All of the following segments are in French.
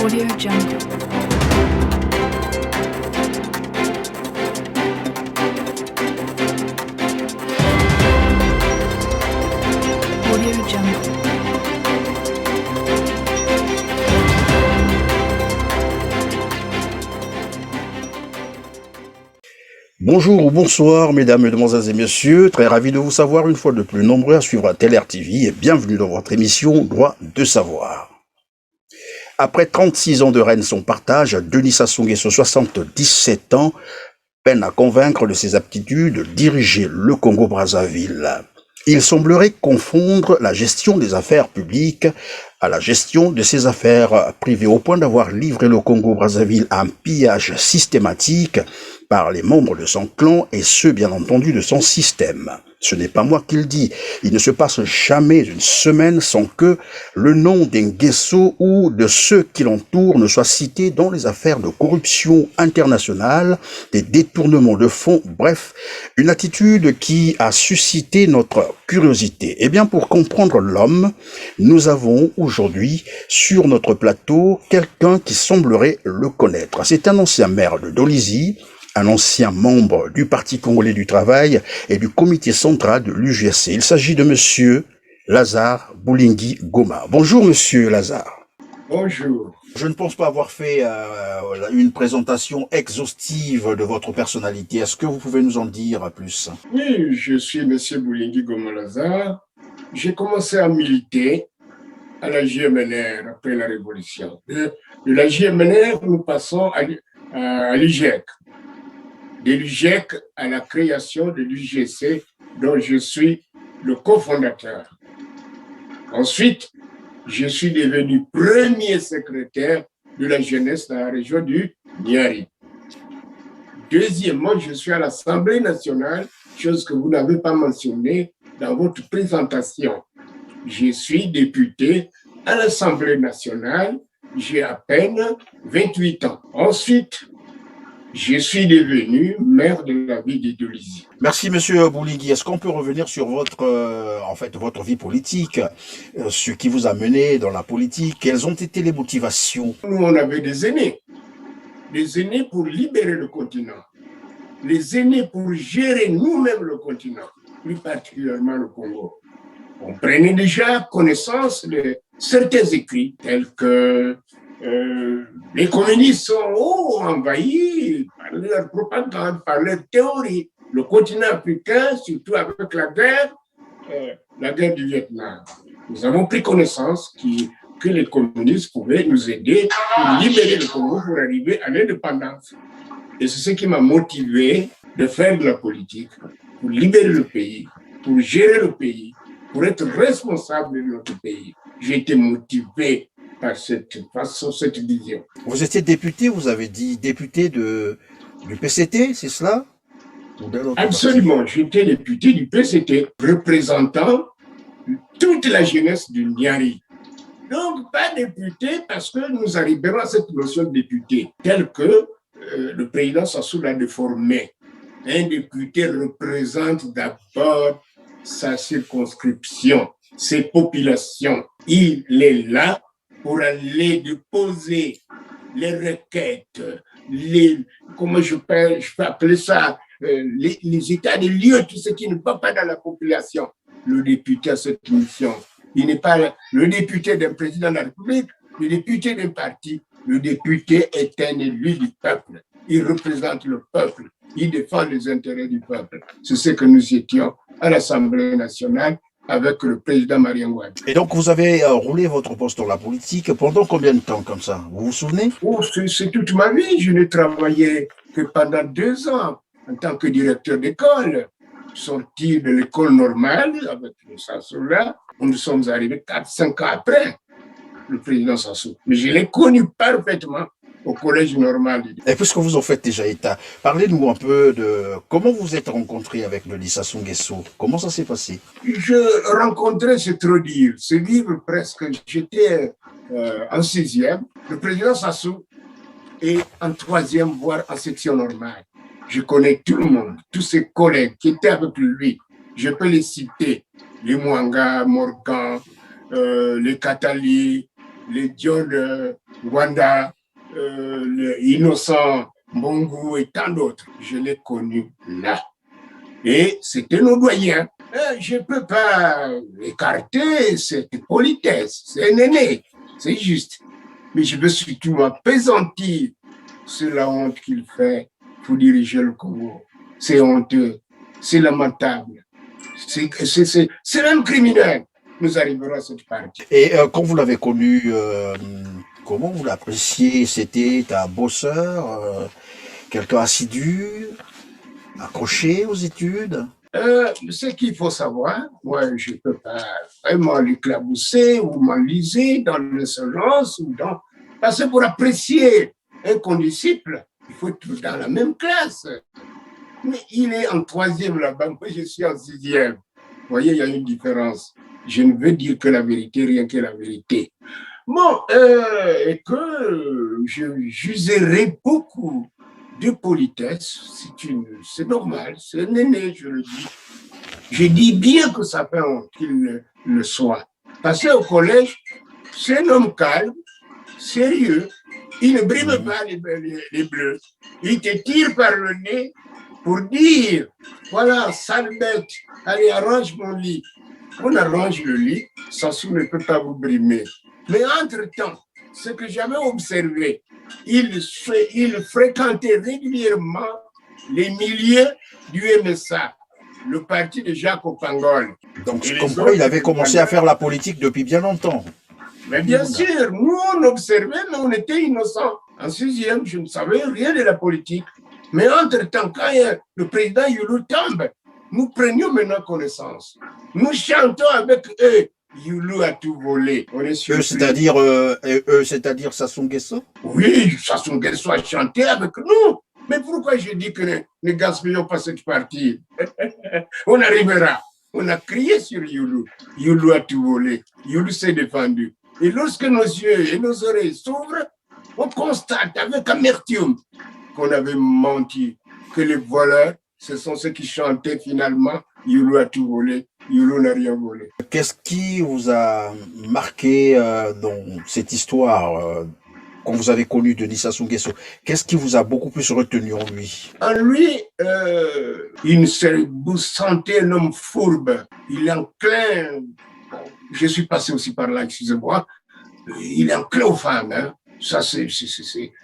Audio Jungle. Audio Jungle. Bonjour ou bonsoir, mesdames, mesdemoiselles et messieurs. Très ravi de vous savoir une fois de plus nombreux à suivre TLR TV et bienvenue dans votre émission Droit de savoir. Après 36 ans de règne son partage, Denis Sassou Nguesso, 77 ans, peine à convaincre de ses aptitudes de diriger le Congo-Brazzaville. Il semblerait confondre la gestion des affaires publiques à la gestion de ses affaires privées, au point d'avoir livré le Congo-Brazzaville à un pillage systématique par les membres de son clan et ceux, bien entendu, de son système. Ce n'est pas moi qui le dis. Il ne se passe jamais une semaine sans que le nom d'Nguesso ou de ceux qui l'entourent ne soit cité dans les affaires de corruption internationale, des détournements de fonds, bref, une attitude qui a suscité notre curiosité. Eh bien, pour comprendre l'homme, nous avons aujourd'hui sur notre plateau quelqu'un qui semblerait le connaître. C'est un ancien maire de Dolisie, un ancien membre du Parti congolais du travail et du comité central de l'UGC. Il s'agit de monsieur Lazare Boulingi Goma. Bonjour monsieur Lazare. Bonjour. Je ne pense pas avoir fait une présentation exhaustive de votre personnalité. Est-ce que vous pouvez nous en dire plus? Oui, je suis monsieur Boulingi Goma Lazare. J'ai commencé à militer à la JMNR après la Révolution. De la JMNR, nous passons à l'IGEC. De l'IGEC à la création de l'UGC, dont je suis le cofondateur. Ensuite, je suis devenu premier secrétaire de la jeunesse dans la région du Niari. Deuxièmement, je suis à l'Assemblée nationale, chose que vous n'avez pas mentionnée dans votre présentation. Je suis député à l'Assemblée nationale, j'ai à peine 28 ans. Ensuite, je suis devenu maire de la ville de Dolisie. Merci monsieur Bouligui. Est-ce qu'on peut revenir sur votre vie politique, ce qui vous a mené dans la politique? Quelles ont été les motivations? Nous, on avait des aînés pour libérer le continent, les aînés pour gérer nous-mêmes le continent, plus particulièrement le Congo. On prenait déjà connaissance de certains écrits tels que les communistes sont envahis par leur propagande, par leur théorie. Le continent africain, surtout avec la guerre du Vietnam. Nous avons pris connaissance que les communistes pouvaient nous aider pour libérer le Congo, pour arriver à l'indépendance. Et c'est ce qui m'a motivé de faire de la politique, pour libérer le pays, pour gérer le pays, pour être responsable de notre pays. J'ai été motivé par cette vision. Vous étiez député, vous avez dit député du PCT, c'est cela? Absolument, j'étais député du PCT, représentant toute la jeunesse du Niari. Donc, pas député parce que nous arriverons à cette notion de député, telle que le président Sassou l'a déformée. Un député représente d'abord sa circonscription, ses populations. Il est là pour aller déposer les requêtes, comment je peux appeler ça, les états des lieux, tout ce qui ne va pas dans la population. Le député a cette mission. Il n'est pas le député d'un président de la République, le député d'un parti. Le député est un élu du peuple. Il représente le peuple. Il défend les intérêts du peuple. C'est ce que nous étions à l'Assemblée nationale avec le président Marien Ngouabi. Et donc, vous avez roulé votre poste dans la politique pendant combien de temps comme ça? Vous vous souvenez? C'est toute ma vie. Je n'ai travaillé que pendant 2 ans en tant que directeur d'école. Sorti de l'école normale avec le Sassou-là, nous sommes arrivés 4-5 ans après le président Sassou. Mais je l'ai connu parfaitement au collège normal. Et puisque vous en faites déjà état, parlez-nous un peu de comment vous êtes rencontré avec Denis Sassou Nguesso. Comment ça s'est passé? Je rencontrais, c'est trop dire, c'est vivre presque. J'étais en 6e. Le président Sassou est en 3e, voire en section normale. Je connais tout le monde, tous ses collègues qui étaient avec lui. Je peux les citer, les Mwanga, Morgan, les Katali, les Dion Wanda, Innocent Mbongo et tant d'autres. Je l'ai connu là. Et c'était nos doyens. Je ne peux pas écarter cette politesse. C'est un aîné, c'est juste. Mais je veux surtout m'appesantir sur la honte qu'il fait pour diriger le Congo. C'est honteux, c'est lamentable, c'est même criminel. Nous arriverons à cette partie. Et quand vous l'avez connu, comment vous l'appréciez? C'était un bosseur, quelqu'un assidu, accroché aux études? Ce qu'il faut savoir, moi, je ne peux pas vraiment l'éclabousser ou m'enliser dans le silence ou dans... Parce que pour apprécier un condisciple, il faut être dans la même classe. Mais il est en 3e là-bas, moi je suis en 6e. Vous voyez, il y a une différence. Je ne veux dire que la vérité, rien que la vérité. Bon, et que j'userai beaucoup de politesse, c'est normal, c'est un aîné, je le dis. Je dis bien que ça fait honte qu'il le soit. Parce qu'au collège, c'est un homme calme, sérieux, il ne brime pas les bleus. Il te tire par le nez pour dire, voilà, sale bête, allez, arrange mon lit. On arrange le lit, Sassou ne peut pas vous brimer. Mais entre-temps, ce que j'avais observé, il fréquentait régulièrement les milieux du MSA, le parti de Jacques Opangol. Donc, je comprends, il avait commencé à faire la politique depuis bien longtemps. Mais bien sûr, nous on observait, mais on était innocents. En 6e, je ne savais rien de la politique. Mais entre-temps, quand le président Youlou tombe, nous prenions maintenant connaissance. Nous chantons avec eux. Youlou a tout volé. C'est-à-dire Sassou Nguesso? Oui, Sassou Nguesso a chanté avec nous. Mais pourquoi je dis que ne gaspillons pas cette partie? On arrivera. On a crié sur Youlou. Youlou a tout volé. Youlou s'est défendu. Et lorsque nos yeux et nos oreilles s'ouvrent, on constate avec amertume qu'on avait menti, que les voleurs, ce sont ceux qui chantaient finalement. Youlou a tout volé. Youlou n'a rien volé. Qu'est-ce qui vous a marqué dans cette histoire quand vous avez connu Denis Sassou Nguesso? Qu'est-ce qui vous a beaucoup plus retenu en lui? En lui, vous sentez un homme fourbe. Il est enclin. Je suis passé aussi par là, excusez-moi. Il est enclin aux femmes. Hein. Ça, c'est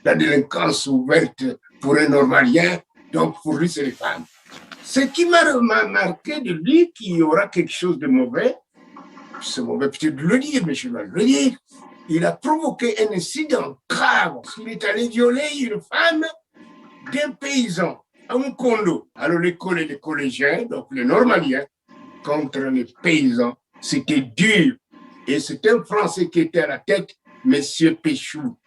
la délinquance ouverte pour un normalien. Donc, pour lui, c'est les femmes. Ce qui m'a marqué de lui, qu'il y aura quelque chose de mauvais, c'est mauvais peut-être de le dire, mais je vais le dire, il a provoqué un incident grave. Il est allé violer une femme d'un paysan à un condo. Alors l'école et les collégiens, donc les normaliens, contre les paysans, c'était dur. Et c'est un Français qui était à la tête, Monsieur Péchou,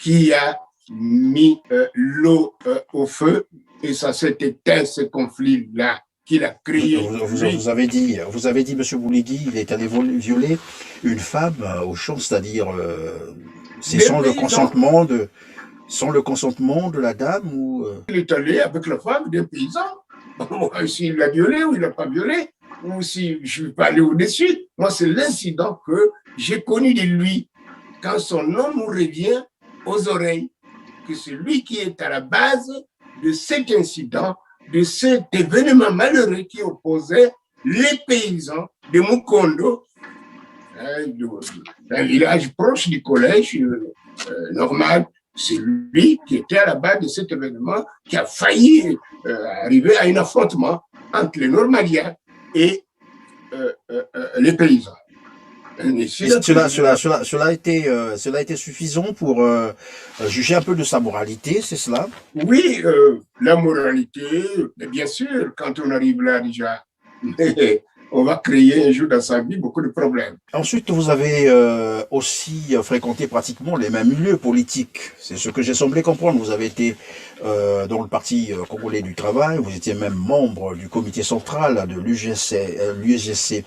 qui a mis l'eau au feu. Et ça s'est éteint, ce conflit-là qu'il a créé. Vous avez dit, M. Bouligui, il est allé violer une femme au champ, c'est-à-dire c'est sans le consentement de la dame ou Il est allé avec la femme d'un paysan. S'il l'a violé ou il l'a pas violé, ou si je ne vais pas aller au-dessus. Moi, c'est l'incident que j'ai connu de lui. Quand son nom nous revient aux oreilles, que c'est lui qui est à la base de cet incident, de cet événement malheureux qui opposait les paysans de Mukondo, un village proche du collège normal. C'est lui qui était à la base de cet événement, qui a failli arriver à un affrontement entre les normaliens et les paysans. Cela a été suffisant pour juger un peu de sa moralité, c'est cela? Oui, la moralité, bien sûr, quand on arrive là déjà, on va créer un jour dans sa vie beaucoup de problèmes. Ensuite, vous avez aussi fréquenté pratiquement les mêmes milieux politiques. C'est ce que j'ai semblé comprendre. Vous avez été dans le Parti congolais du travail, vous étiez même membre du comité central de l'UGC.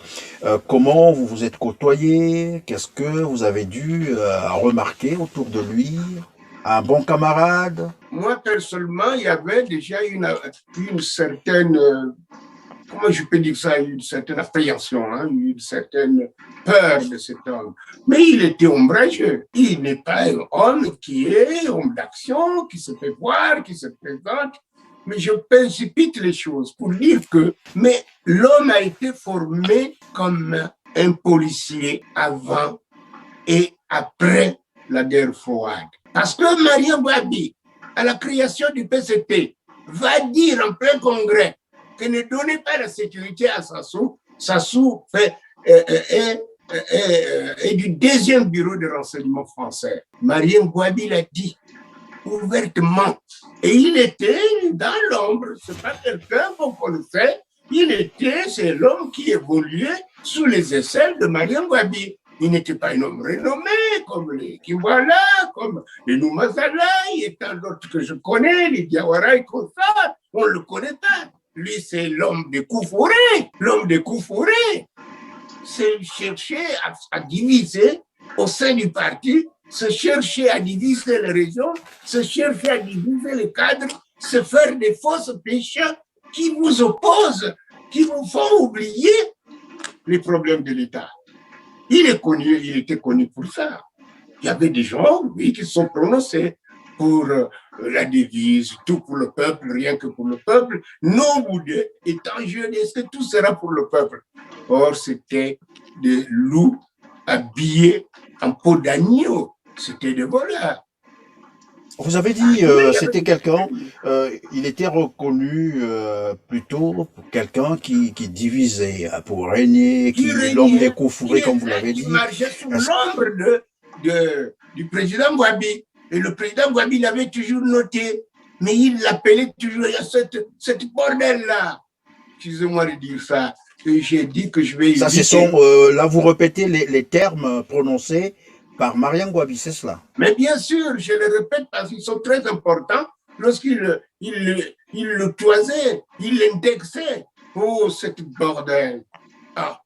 Comment vous vous êtes côtoyé? Qu'est-ce que vous avez dû remarquer autour de lui? Un bon camarade? Moi, personnellement, il y avait déjà une certaine comment je peux dire ça, une certaine appréhension, hein, une certaine peur de cet homme. Mais il était ombrageux. Il n'est pas un homme qui est homme d'action, qui se fait voir, qui se présente. Mais je précipite les choses pour dire que mais l'homme a été formé comme un policier avant et après la guerre froide. Parce que Mariam Wabi, à la création du PCT, va dire en plein congrès que ne donnez pas la sécurité à Sassou. Sassou est du deuxième bureau de renseignement français. Mariam Wabi l'a dit ouvertement. Et il était dans l'ombre. Ce n'est pas quelqu'un qu'on connaissait. C'est l'homme qui évoluait sous les aisselles de Mariam Wabi. Il n'était pas un homme renommé comme les Kiwala, comme les Noumazala, et tant d'autres que je connais, les Diawara et comme ça. On ne le connaît pas. Lui, c'est l'homme des Koufouré. L'homme des Koufouré, c'est chercher à diviser au sein du parti, se chercher à diviser les régions, se chercher à diviser les cadres, se faire des fausses piches qui vous opposent, qui vous font oublier les problèmes de l'État. Il était connu pour ça. Il y avait des gens, oui, qui se sont prononcés pour la devise, tout pour le peuple, rien que pour le peuple. Non, Bouddha, étant jeune, est-ce que tout sera pour le peuple? Or, c'était des loups habillés en peau d'agneau. C'était des voleurs. Vous avez dit, c'était quelqu'un, il était reconnu plutôt pour quelqu'un qui divisait, pour régner, l'homme des Koufouré, comme vous l'avez dit. Il marchait sous l'ombre du président Wabi. Et le président Wabi l'avait toujours noté, mais il l'appelait toujours cette bordel-là. Excusez-moi de dire ça. J'ai dit que je vais éviter. Ça, là, vous répétez les termes prononcés par Mariam Wabi, c'est cela? Mais bien sûr, je le répète parce qu'ils sont très importants. Lorsqu'il le toisait, il l'indexait. Oh, cette bordel. Ah,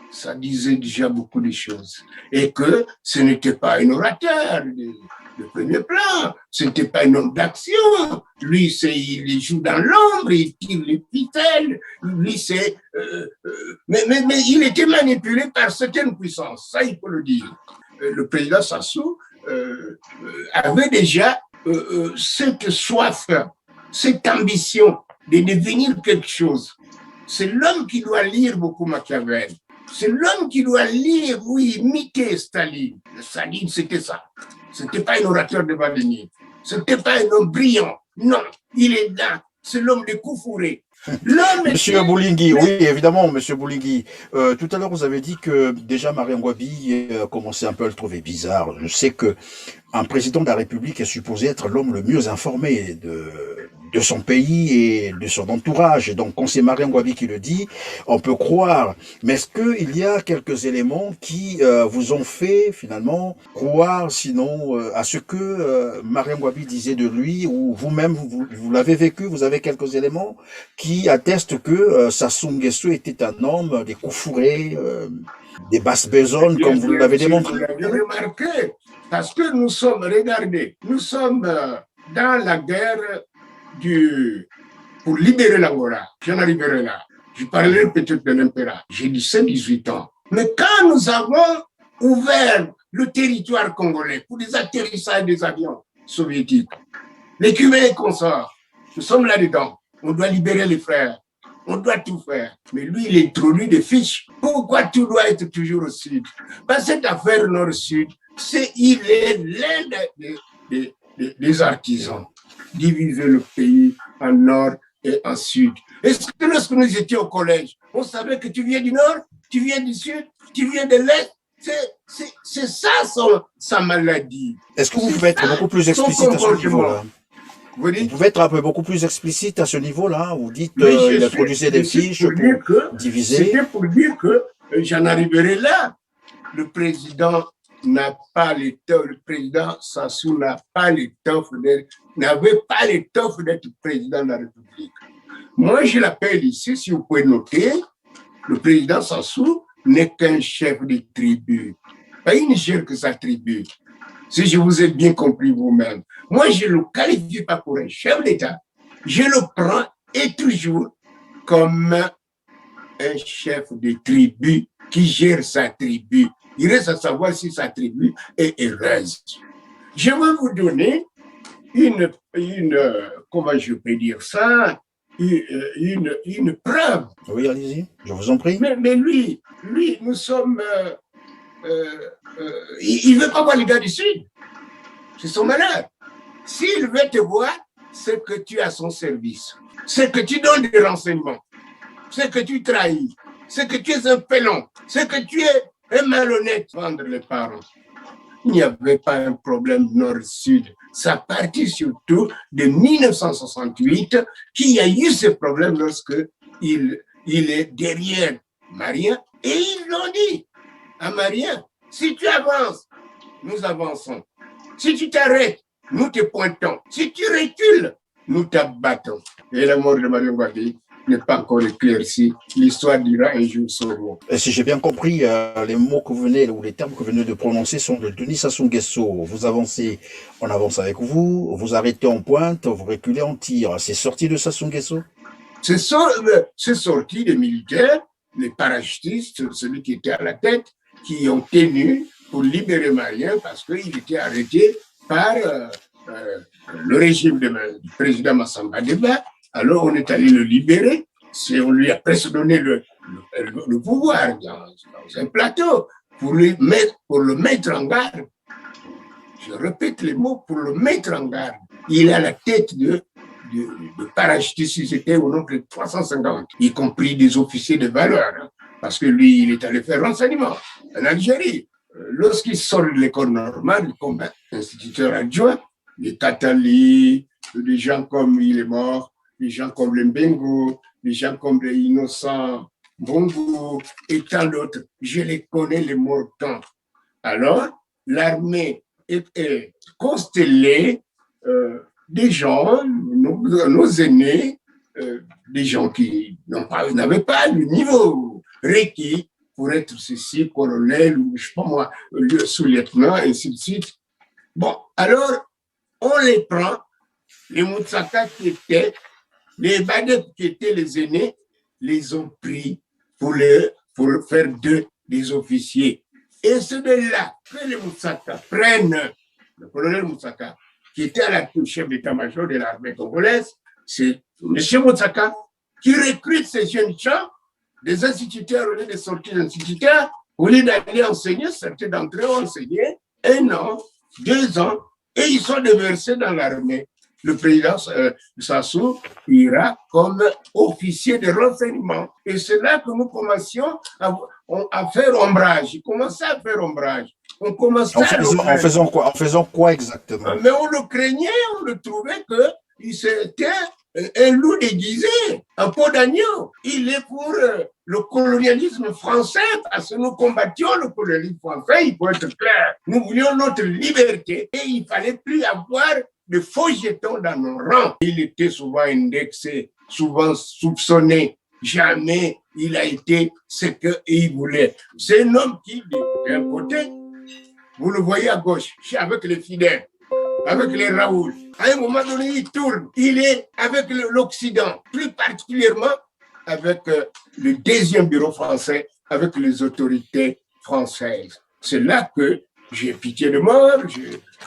ça disait déjà beaucoup de choses. Et que ce n'était pas un orateur de premier plan, ce n'était pas un homme d'action. Lui, il joue dans l'ombre, il tire les ficelles. Lui, mais il était manipulé par certaines puissances, ça il faut le dire. Le président Sassou avait déjà cette soif, cette ambition de devenir quelque chose. C'est l'homme qui doit lire beaucoup Machiavel. C'est l'homme qui doit lire, oui, imiter Staline. Staline, c'était ça. Ce n'était pas un orateur de Vladimir. Ce n'était pas un homme brillant. Non, il est là. C'est l'homme de Koufouré. Monsieur Boulingui, oui, évidemment, Monsieur Boulingui. Tout à l'heure, vous avez dit que déjà Mariam Wabi commençait un peu à le trouver bizarre. Je sais que un président de la République est supposé être l'homme le mieux informé de son pays et de son entourage. Et donc, quand c'est Mariam Wabi qui le dit, on peut croire. Mais est-ce qu'il y a quelques éléments qui vous ont fait finalement croire, sinon, à ce que Mariam Wabi disait de lui, ou vous-même, vous l'avez vécu, vous avez quelques éléments qui attestent que Sassou Nguesso était un homme des Koufouré, des basses besognes, comme vous l'avez démontré? Vous l'avez remarqué, parce que nous sommes, regardez, nous sommes dans la guerre pour libérer l'Angola. J'en arriverai là. Je parlerai peut-être de l'impératrice. J'ai 17-18 ans. Mais quand nous avons ouvert le territoire congolais pour des atterrissages des avions soviétiques, les Cubains et consorts, nous sommes là-dedans. On doit libérer les frères. On doit tout faire. Mais lui, il introduit des fiches. Pourquoi tout doit être toujours au sud? Parce que cette affaire nord-sud, il est l'un des artisans. Diviser le pays en nord et en sud. Est-ce que lorsque nous étions au collège, on savait que tu viens du nord, tu viens du sud, tu viens de l'est? C'est ça sa maladie. Est-ce que vous pouvez être beaucoup plus explicite à ce niveau-là? Vous pouvez être un peu beaucoup plus explicite à ce niveau-là. Vous dites il introduisait des fiches pour diviser. C'était pour dire que j'en arriverai là. Le président n'a pas l'étoffe, le président Sassou n'avait pas l'étoffe d'être président de la République. Moi, je l'appelle ici, si vous pouvez noter, le président Sassou n'est qu'un chef de tribu. Pas il ne gère que sa tribu. Si je vous ai bien compris vous-même. Moi, je ne le qualifie pas pour un chef d'État. Je le prends et toujours comme un chef de tribu qui gère sa tribu. Il reste à savoir si sa tribu est heureuse. Je vais vous donner comment je peux dire ça, une preuve. Oui, allez-y, je vous en prie. Mais lui, nous sommes... il ne veut pas voir les gars du Sud. C'est son malheur. S'il veut te voir, c'est que tu es à son service. C'est que tu donnes des renseignements. C'est que tu trahis. C'est que tu es un pélon. C'est que tu es un malhonnête. Vendre les parents. Il n'y avait pas un problème nord-sud. Ça partit surtout de 1968 qu'il y a eu ce problème lorsque il est derrière Marien. Et ils l'ont dit à Marien, si tu avances, nous avançons. Si tu t'arrêtes, nous te pointons. Si tu recules, nous t'abattons. Et la mort de Marien Gouadi n'est pas encore éclaircie. L'histoire dira un jour son mot. Et si j'ai bien compris, les mots que vous venez, ou les termes que vous venez de prononcer sont de Denis Sassou Nguesso. Vous avancez, on avance avec vous, vous arrêtez en pointe, vous reculez en tir. C'est sorti de Sassou Nguesso? C'est sorti des militaires, les parachutistes, celui qui était à la tête, qui ont tenu pour libérer Marien parce qu'il était arrêté par le régime du président Massamba Deba. Alors on est allé le libérer. On lui a presque donné le pouvoir dans un plateau pour le mettre en garde. Je répète les mots, pour le mettre en garde. Il est à la tête de parachutistes, ils étaient au nombre de 350, y compris des officiers de valeur, hein, parce que lui, il est allé faire renseignement en Algérie. Lorsqu'il sort de l'école normale, comme instituteur adjoint, les Katali, des gens comme il est mort, des gens comme le Mbengo, des gens comme les innocents Bongo et tant d'autres, je les connais les montants. Alors, l'armée est constellée des gens, nos aînés, des gens qui n'avaient pas le niveau requis pour être ceci, colonel, ou je sais pas moi, sous-lieutenant, et ainsi de suite. Bon, alors, on les prend, les Moutsaka qui étaient, les Badep qui étaient les aînés, les ont pris pour faire d'eux des officiers. Et c'est de là que les Moutsaka prennent le colonel Moutsaka, qui était à la chef d'état-major de l'armée congolaise, c'est M. Moutsaka qui recrute ces jeunes gens, des instituteurs, au lieu de sortir d'instituteurs, au lieu d'aller enseigner, certains d'entre eux ont enseigné 1 an, 2 ans, et ils sont déversés dans l'armée. Le président Sassou ira comme officier de renseignement. Et c'est là que nous commencions à faire ombrage. Il commençait à faire ombrage. On commençait en faisant quoi exactement? Mais on le craignait, on le trouvait que c'était un loup déguisé, un pot d'agneau. Il est pour le colonialisme français, parce que nous combattions le colonialisme français, il faut être clair. Nous voulions notre liberté et il ne fallait plus avoir de faux jetons dans nos rangs. Il était souvent indexé, souvent soupçonné. Jamais il a été ce qu'il voulait. C'est un homme qui, d'un côté, vous le voyez à gauche, avec les fidèles, avec les Raoul. À un moment donné, il tourne. Il est avec l'Occident, plus particulièrement avec le 2e bureau français, avec les autorités françaises. C'est là que j'ai pitié de mort.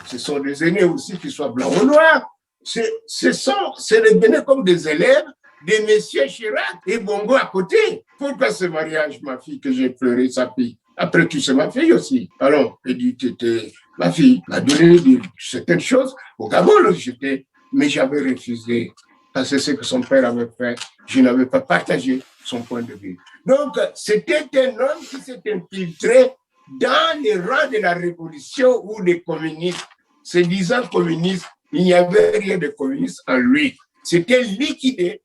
Ce sont des aînés aussi qui soient blancs ou noirs. C'est les aînés comme des élèves des messieurs Chirac et Bongo à côté. Pourquoi ce mariage, ma fille, que j'ai pleuré sa fille? Après tout, c'est ma fille aussi. Alors, elle dit, t'étais ma fille, m'a donné certaines choses. Au Gabon, mais j'avais refusé. Parce que ce que son père avait fait, je n'avais pas partagé son point de vue. Donc, c'était un homme qui s'est infiltré dans les rangs de la révolution ou des communistes. Se disant communiste, il n'y avait rien de communiste en lui. C'était liquidé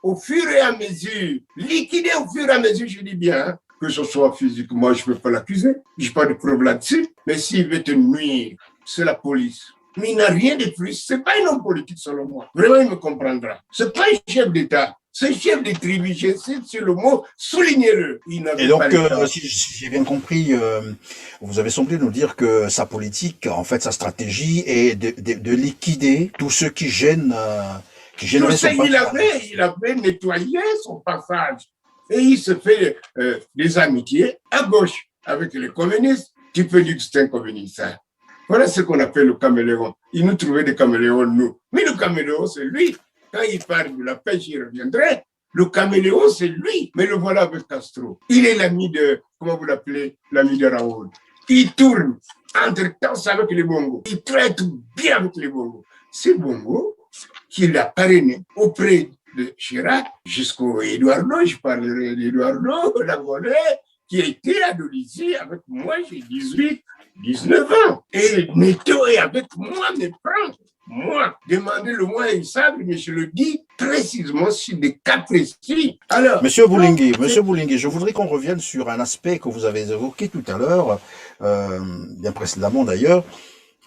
au fur et à mesure. Liquidé au fur et à mesure, je dis bien, hein, que ce soit physiquement, je ne peux pas l'accuser. Je n'ai pas de preuve là-dessus. Mais s'il veut te nuire, c'est la police. Mais il n'a rien de plus. Ce n'est pas un homme politique, selon moi. Vraiment, il me comprendra. Ce n'est pas un chef d'État. C'est un chef de tribu. J'insiste sur le mot, soulignez-le. Et donc, si j'ai bien compris, vous avez semblé nous dire que sa politique, en fait, sa stratégie est de liquider tous ceux qui gênent qui gênerait son passage. Il avait nettoyé son passage. Et il se fait des amitiés à gauche avec les communistes. Tu peux dire que c'est un communiste. Hein. Voilà ce qu'on appelle le caméléon. Il nous trouvait des caméléons, nous. Mais le caméléon, c'est lui. Quand il parle de la pêche, il reviendrait. Le caméléon, c'est lui. Mais le voilà avec Castro. Il est l'ami de, comment vous l'appelez, l'ami de Raoul. Il tourne entre-temps avec les Bongos. Il traite bien avec les Bongos. C'est Bongo qui l'a parrainé auprès de Chirac jusqu'au Eduardo. Je parlerai d'Eduardo, l'Angolais, qui a été à Dolisie avec moi, j'ai 18, 19 ans. Et Neto est avec moi, me prend. Moi, demandez-le-moi, ils savent, mais je le dis précisément sur des cas précis. Alors, Monsieur Boulingué, je voudrais qu'on revienne sur un aspect que vous avez évoqué tout à l'heure, bien précédemment d'ailleurs.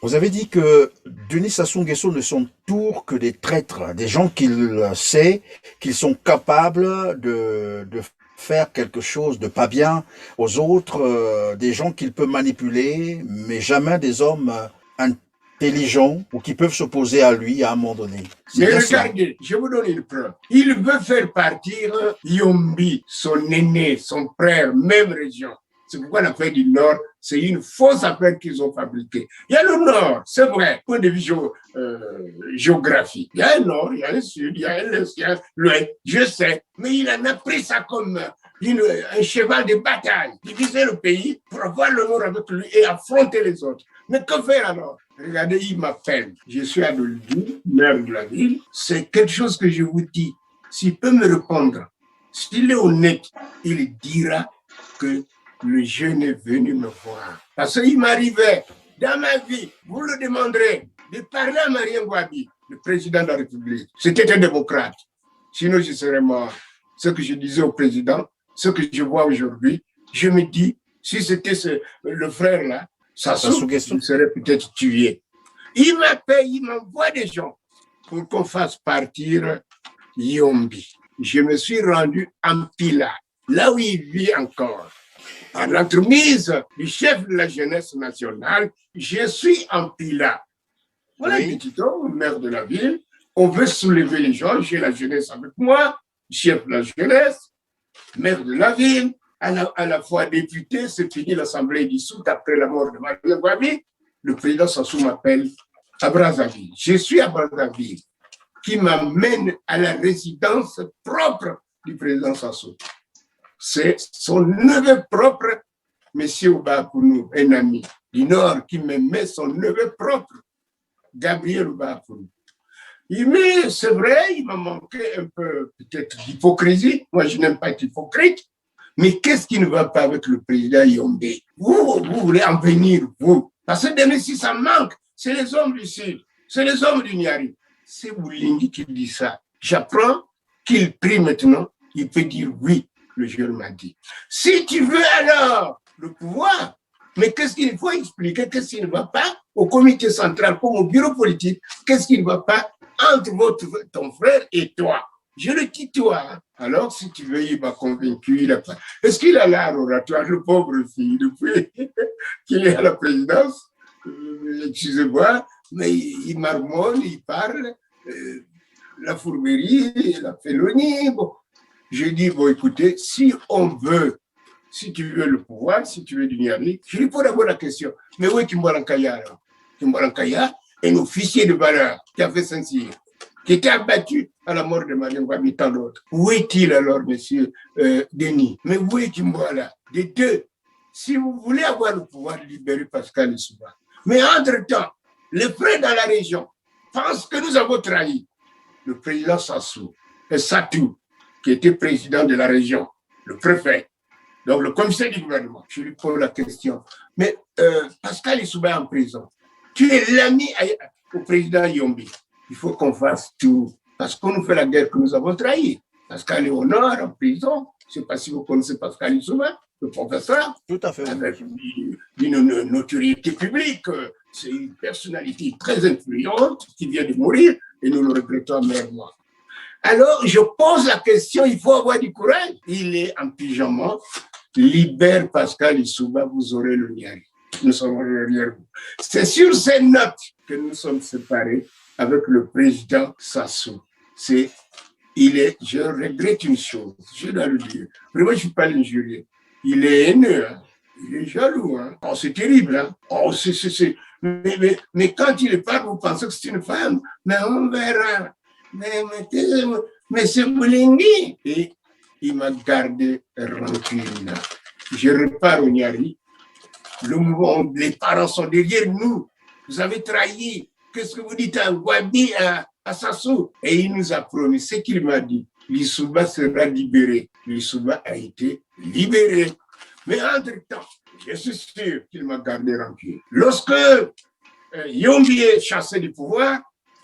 Vous avez dit que Denis Sassou Nguesso ne sont tours que des traîtres, des gens qu'il sait qu'ils sont capables de faire quelque chose de pas bien aux autres, des gens qu'il peut manipuler, mais jamais des hommes intelligents ou qui peuvent s'opposer à lui à un moment donné. Mais regardez, je vous donne une preuve. Il veut faire partir Yombi, son aîné, son frère, même région. C'est pourquoi l'affaire du Nord, c'est une fausse affaire qu'ils ont fabriquée. Il y a le Nord, c'est vrai, point de vue géographique. Il y a un Nord, il y a un Sud, il y a un Est, il y a l'Ouest, je sais. Mais il en a pris ça comme un cheval de bataille. Diviser le pays pour avoir le Nord avec lui et affronter les autres. Mais que faire alors? Regardez, il m'appelle. Je suis à Dolby, maire de la ville. C'est quelque chose que je vous dis. S'il peut me répondre, s'il est honnête, il dira que le jeune est venu me voir. Parce qu'il m'arrivait, dans ma vie, vous le demanderez, de parler à Marien Ngouabi, le président de la République. C'était un démocrate. Sinon, je serais mort. Ce que je disais au président, ce que je vois aujourd'hui, je me dis, si c'était le frère là, Sassou, il serait peut-être tué. Il m'appelle, il m'envoie des gens pour qu'on fasse partir Yombi. Je me suis rendu en Pila, là où il vit encore. À l'entremise du chef de la jeunesse nationale, je suis en Pila. Voilà, oui. Petit homme, maire de la ville. On veut soulever les gens. J'ai la jeunesse avec moi, chef de la jeunesse, maire de la ville, à la fois député. C'est fini, l'Assemblée est dissoute après la mort de Marien Ngouabi. Le président Sassou m'appelle à Brazzaville. Je suis à Brazzaville, qui m'amène à la résidence propre du président Sassou. C'est son neveu propre, M. Obakoulou, un ami du Nord, qui me met son neveu propre, Gabriel Obakoulou. Mais c'est vrai, il m'a manqué un peu peut-être d'hypocrisie. Moi, je n'aime pas être hypocrite. Mais qu'est-ce qui ne va pas avec le président Yombe? Vous voulez en venir, vous. Parce que demain, si ça manque, c'est les hommes du Sud, c'est les hommes du Niari. C'est Boulingi qui dit ça. J'apprends qu'il prie maintenant, il peut dire oui. Le jeune m'a dit. Si tu veux alors le pouvoir, mais qu'est-ce qu'il faut expliquer, qu'est-ce qui ne va pas au comité central, comme au bureau politique, qu'est-ce qui ne va pas entre ton frère et toi? Je le tutoie. Hein. Alors, si tu veux, il m'a convaincu. Est-ce qu'il a l'art oratoire, le pauvre fille, depuis qu'il est à la présidence? Excusez-moi, mais il marmonne, il parle, la fourberie, la félonie, bon. Je dis, bon, écoutez, si tu veux le pouvoir, si tu veux du Niari, je lui pose d'abord la question. Mais où est Kimbalankaya alors? Kimbalankaya, un officier de valeur qui a fait Saint-Cyr, qui était abattu à la mort de Marien Ngouabi, tant d'autres. Où est-il alors, monsieur Denis? Mais où est Kimbala? Des deux. Si vous voulez avoir le pouvoir, libérer Pascal Lissouba. Mais entre-temps, les frères dans la région pensent que nous avons trahi le président Sassou et Satou, qui était président de la région, le préfet, donc le commissaire du gouvernement. Je lui pose la question. Mais Pascal Lissouba est en prison. Tu es l'ami au président Yombi. Il faut qu'on fasse tout. Parce qu'on nous fait la guerre que nous avons trahi. Pascal est au nord, en prison. Je ne sais pas si vous connaissez Pascal Lissouba, le professeur. Tout à fait. Avec une notoriété publique. C'est une personnalité très influente qui vient de mourir et nous le regrettons amèrement. Alors, je pose la question, il faut avoir du courage. Il est en pyjama, libère Pascal Lissouba, vous aurez le Niari. Nous sommes derrière vous. C'est sur ces notes que nous sommes séparés avec le président Sassou. je regrette une chose, je dois le dire. Vraiment, je ne suis pas l'injurier. Il est haineux, hein. Il est jaloux. Hein. Oh, c'est terrible. Hein. Oh, mais quand il parle, vous pensez que c'est une femme. Mais on verra. Mais c'est Moulengi. Et il m'a gardé rancune. Je repars au Niari. Les parents sont derrière nous. Vous avez trahi. Qu'est-ce que vous dites à Wabi, à Sassou? Et il nous a promis ce qu'il m'a dit. Lissouba sera libéré. Lissouba a été libéré. Mais entre-temps, je suis sûr qu'il m'a gardé rancune. Lorsque Yombi est chassé du pouvoir,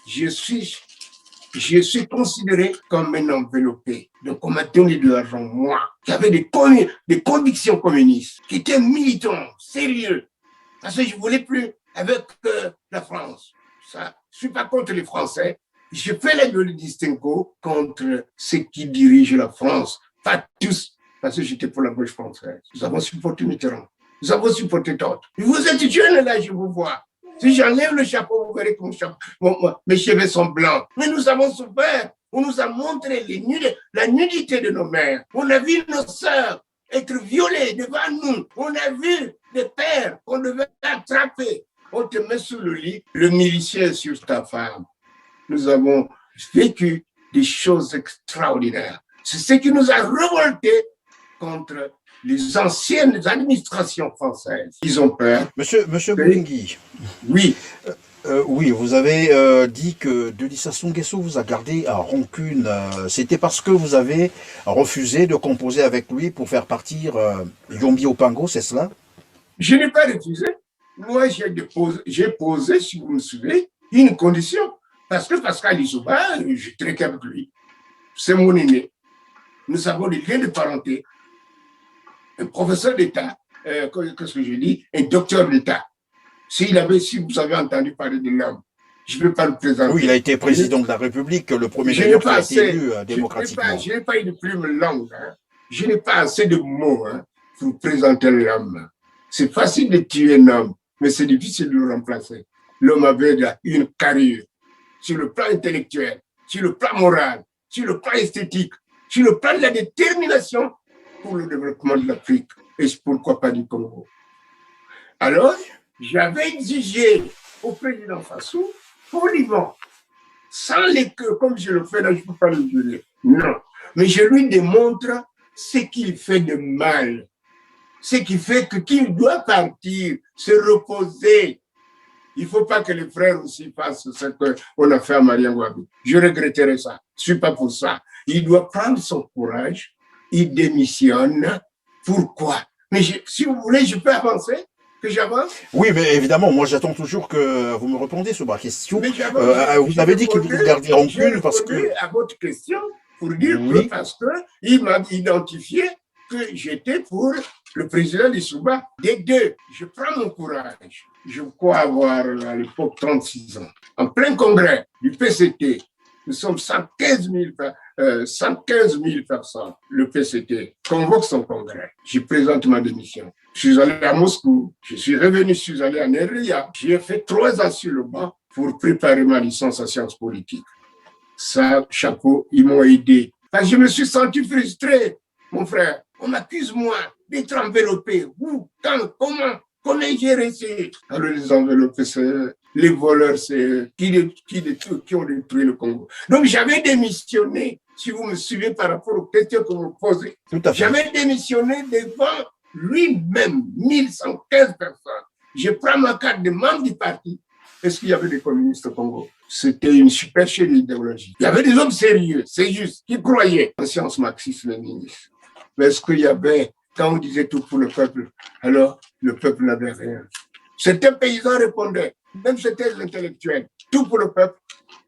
je suis considéré comme un enveloppé. Donc, on m'a donné de l'argent, moi, qui avait des convictions communistes, qui était militant, sérieux. Parce que je ne voulais plus avec la France. Ça, je ne suis pas contre les Français. Je fais le distinguo contre ceux qui dirigent la France. Pas tous, parce que j'étais pour la gauche française. Nous avons supporté Mitterrand. Nous avons supporté d'autres. Vous êtes jeunes là, je vous vois. Si j'enlève le chapeau, vous verrez que mes cheveux sont blancs. Mais nous avons souffert. On nous a montré la nudité de nos mères. On a vu nos sœurs être violées devant nous. On a vu des pères qu'on devait attraper. On te met sous le lit, le milicier sur ta femme. Nous avons vécu des choses extraordinaires. C'est ce qui nous a révoltés contre les anciennes administrations françaises. Ils ont peur. Monsieur Moulengi. Oui. Oui, vous avez dit que Denis Sassou Nguesso vous a gardé à rancune. C'était parce que vous avez refusé de composer avec lui pour faire partir Yombi Opango, c'est cela? Je n'ai pas refusé. Moi, j'ai posé, si vous me suivez, une condition. Parce que Pascal Lissouba, je traite avec lui. C'est mon aîné. Nous avons des liens de parenté. Un professeur d'État, qu'est-ce que je dis? Un docteur d'État. Si vous avez entendu parler de l'homme, je ne peux pas le présenter. Oui, il a été président de la République, le premier d'ailleurs qui a été élu démocratiquement. Je n'ai pas une plume langue. Hein. Je n'ai pas assez de mots pour présenter l'homme. C'est facile de tuer un homme, mais c'est difficile de le remplacer. L'homme avait une carrière sur le plan intellectuel, sur le plan moral, sur le plan esthétique, sur le plan de la détermination pour le développement de l'Afrique et pourquoi pas du Congo. Alors, j'avais exigé au président Sassou, poliment, sans les queues, comme je le fais là, je ne peux pas le dire. Non, mais je lui démontre ce qu'il fait de mal, ce qui fait qu'il doit partir, se reposer. Il ne faut pas que les frères aussi fassent ce qu'on a fait à Mariam Wabi. Je regretterai ça. Je ne suis pas pour ça. Il doit prendre son courage. Il démissionne. Pourquoi? Mais si vous voulez, je peux avancer? Que j'avance? Oui, mais évidemment, moi j'attends toujours que vous me répondiez sur ma question. Vous avez dit qu'il vous gardait rancune parce que... à votre question pour dire que parce qu'il m'a identifié que j'étais pour le président Lissouba. Des deux, je prends mon courage. Je crois avoir à l'époque 36 ans. En plein congrès du PCT, nous sommes 115 000 personnes. Le PCT convoque son congrès. Je présente ma démission. Je suis allé à Moscou. Je suis revenu, je suis allé à Neria. J'ai fait 3 ans sur le banc pour préparer ma licence en sciences politiques. Ça, chapeau, ils m'ont aidé. Parce que je me suis senti frustré, mon frère. On m'accuse, moi, d'être enveloppé. Où? Quand? Comment j'ai réussi? Alors, les enveloppés, c'est les voleurs, c'est qui ont détruit le Congo. Donc, j'avais démissionné, si vous me suivez par rapport aux questions que vous me posez. Tout à fait. J'avais démissionné devant lui-même, 1115 personnes. Je prends ma carte de membre du parti. Est-ce qu'il y avait des communistes au Congo? C'était une supercherie idéologique. Il y avait des hommes sérieux, c'est juste, qui croyaient en sciences marxistes-léninistes. Mais est-ce qu'il y avait, quand on disait tout pour le peuple, alors le peuple n'avait rien. Certains paysans répondaient, même certains intellectuels, tout pour le peuple,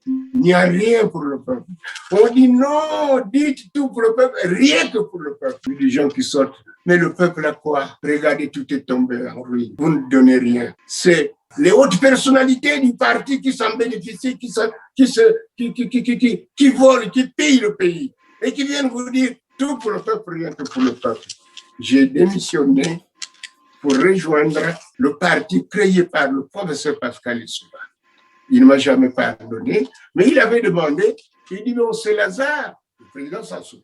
il n'y a rien pour le peuple. On dit non, dites tout pour le peuple, rien que pour le peuple. Il y a des gens qui sortent, mais le peuple a quoi? Regardez, tout est tombé en ruine. Vous ne donnez rien. C'est les hautes personnalités du parti qui s'en bénéficient, qui volent, qui pillent le pays et qui viennent vous dire tout pour le peuple, rien que pour le peuple. J'ai démissionné pour rejoindre le parti créé par le professeur Pascal Lissouba. Il ne m'a jamais pardonné, mais il avait demandé Il dit, non, c'est Lazare, le président Sassou.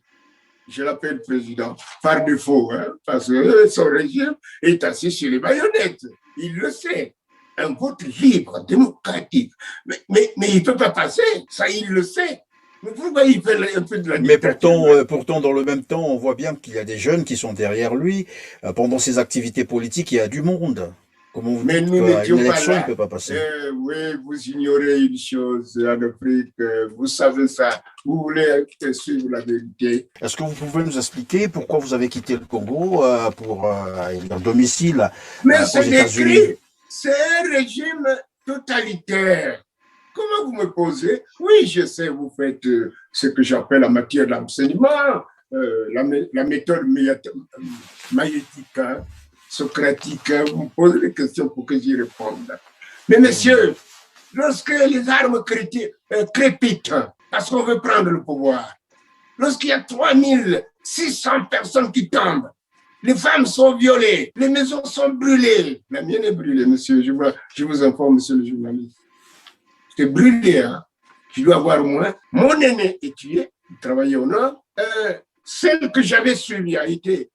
Je l'appelle président par défaut, hein, parce que son régime est assis sur les baïonnettes. Il le sait. Un vote libre, démocratique. Mais il ne peut pas passer, ça il le sait. Mais pourquoi il fait un peu de la Mais dictature? pourtant, dans le même temps, on voit bien qu'il y a des jeunes qui sont derrière lui. Pendant ses activités politiques, il y a du monde. Comment vous Mais dites nous qu'à une n'étions pas élection, il ne là. peut pas passer? Oui, vous ignorez une chose en Afrique, vous savez ça. Vous voulez suivre la vérité. Est-ce que vous pouvez nous expliquer pourquoi vous avez quitté le Congo pour un domicile Mais aux c'est États-Unis? décrit, c'est un régime totalitaire. Comment vous me posez? Oui, je sais, vous faites ce que j'appelle en matière d'enseignement, la méthode maïeutique, hein, socratique. Hein, vous me posez des questions pour que j'y réponde. Mais messieurs, lorsque les armes crépitent, parce qu'on veut prendre le pouvoir, lorsqu'il y a 3600 personnes qui tombent, les femmes sont violées, les maisons sont brûlées. La mienne est brûlée, monsieur, je vous informe, monsieur le journaliste. C'est brûlé, hein. Je dois avoir moins. Mon aîné est tué, il travaillait au nord. Celle que j'avais suivie a été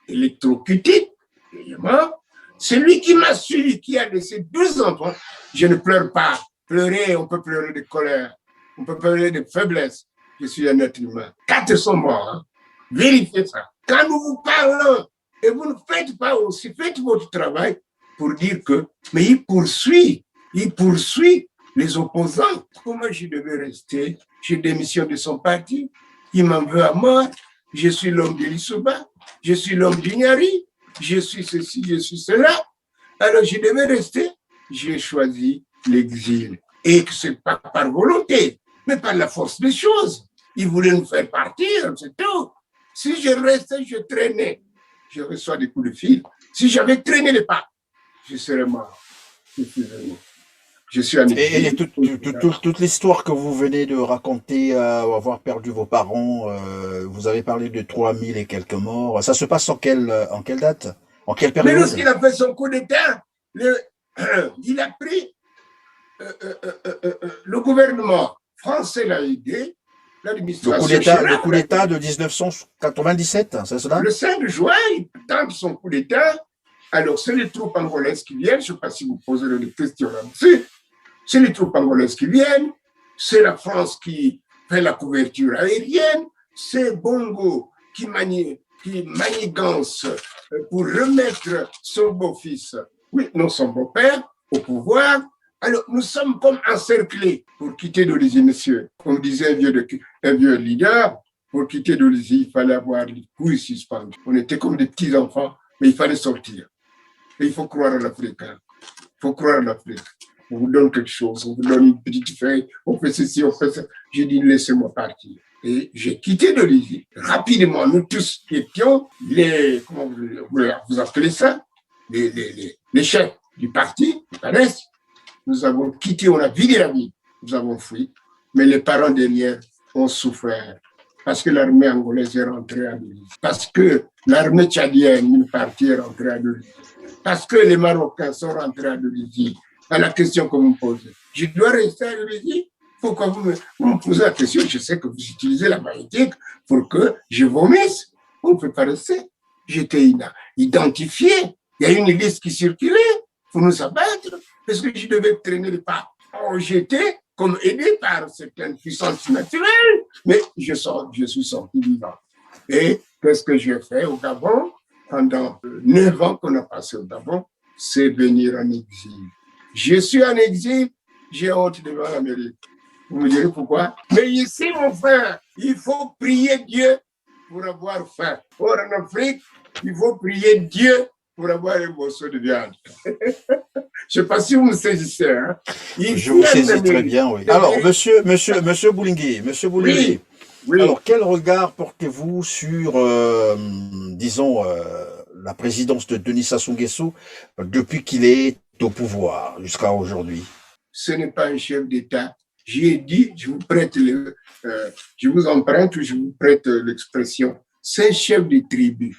électrocutée, il est mort. Celui qui m'a suivi, qui a laissé 12 enfants, je ne pleure pas. Pleurer, on peut pleurer de colère, on peut pleurer de faiblesse. Je suis un être humain. 4 sont morts. Hein. Vérifiez ça. Quand nous vous parlons, et vous ne faites pas aussi, faites votre travail pour dire que, mais il poursuit les opposants. Comment je devais rester? J'ai démissionné de son parti. Il m'en veut à mort. Je suis l'homme de l'Issouba. Je suis l'homme du Nyari. Je suis ceci, je suis cela. Alors, je devais rester. J'ai choisi l'exil. Et que ce n'est pas par volonté, mais par la force des choses. Il voulait nous faire partir, c'est tout. Si je restais, je traînais. Je reçois des coups de fil. Si j'avais traîné les pas, je serais mort. Je suis venu. Je suis en exil. Et toute l'histoire que vous venez de raconter, avoir perdu vos parents, vous avez parlé de 3000 et quelques morts. Ça se passe en quelle date? En quelle Mais période? lorsqu'il a fait son coup d'État, il a pris le gouvernement français l'a aidé, l'administration. Le coup d'État de 1997, c'est cela? Le 5 juin, il tente son coup d'État. Alors, c'est les troupes angolaises qui viennent. Je ne sais pas si vous posez des questions là-dessus. C'est les troupes angolaises qui viennent. C'est la France qui fait la couverture aérienne. C'est Bongo qui manigance pour remettre son beau-fils, oui, non son beau-père, au pouvoir. Alors, nous sommes comme encerclés pour quitter Dolisie, monsieur. Comme disait un vieux leader, pour quitter Dolisie, il fallait avoir les couilles suspendues. On était comme des petits-enfants, mais il fallait sortir. Et il faut croire à l'Afrique. Hein. Il faut croire à l'Afrique. On vous donne quelque chose, on vous donne une petite feuille, on fait ceci, on fait ça. J'ai dit, laissez-moi partir. Et j'ai quitté Dolisie. Rapidement, nous tous étions comment vous appelez ça, les chefs du parti, du PADES. Nous avons quitté, on a vidé la ville, nous avons fui. Mais les parents derrière ont souffert. Parce que l'armée angolaise est rentrée à Dolisie. Parce que l'armée tchadienne, une partie est rentrée à Dolisie. Parce que les Marocains sont rentrés à Dolisie. À la question que vous me posez. Je dois rester à Dolisie? Pourquoi vous me posez la question? Je sais que vous utilisez la magnétique pour que je vomisse. On ne peut pas rester. J'étais identifié. Il y a une liste qui circulait pour nous abattre parce que je devais traîner les pas. Oh, j'étais comme aidé par certaines puissances naturelles, mais je suis sorti vivant. Et qu'est-ce que j'ai fait au Gabon? Pendant 9 ans qu'on a passé au Gabon, c'est venir en exil. Je suis en exil, j'ai honte devant l'Amérique. Vous me direz pourquoi? Mais ici, mon frère, il faut prier Dieu pour avoir faim. Or, en Afrique, il faut prier Dieu pour avoir un morceau de viande. Je ne sais pas si vous me saisissez. Hein? Je vous saisis très bien, oui. Alors, monsieur Boulingué, oui, oui. Alors, quel regard portez-vous sur, disons, la présidence de Denis Sassou Nguesso depuis qu'il est au pouvoir jusqu'à aujourd'hui? Ce n'est pas un chef d'État. J'ai dit, je vous emprunte ou je vous prête l'expression, c'est un chef de tribu.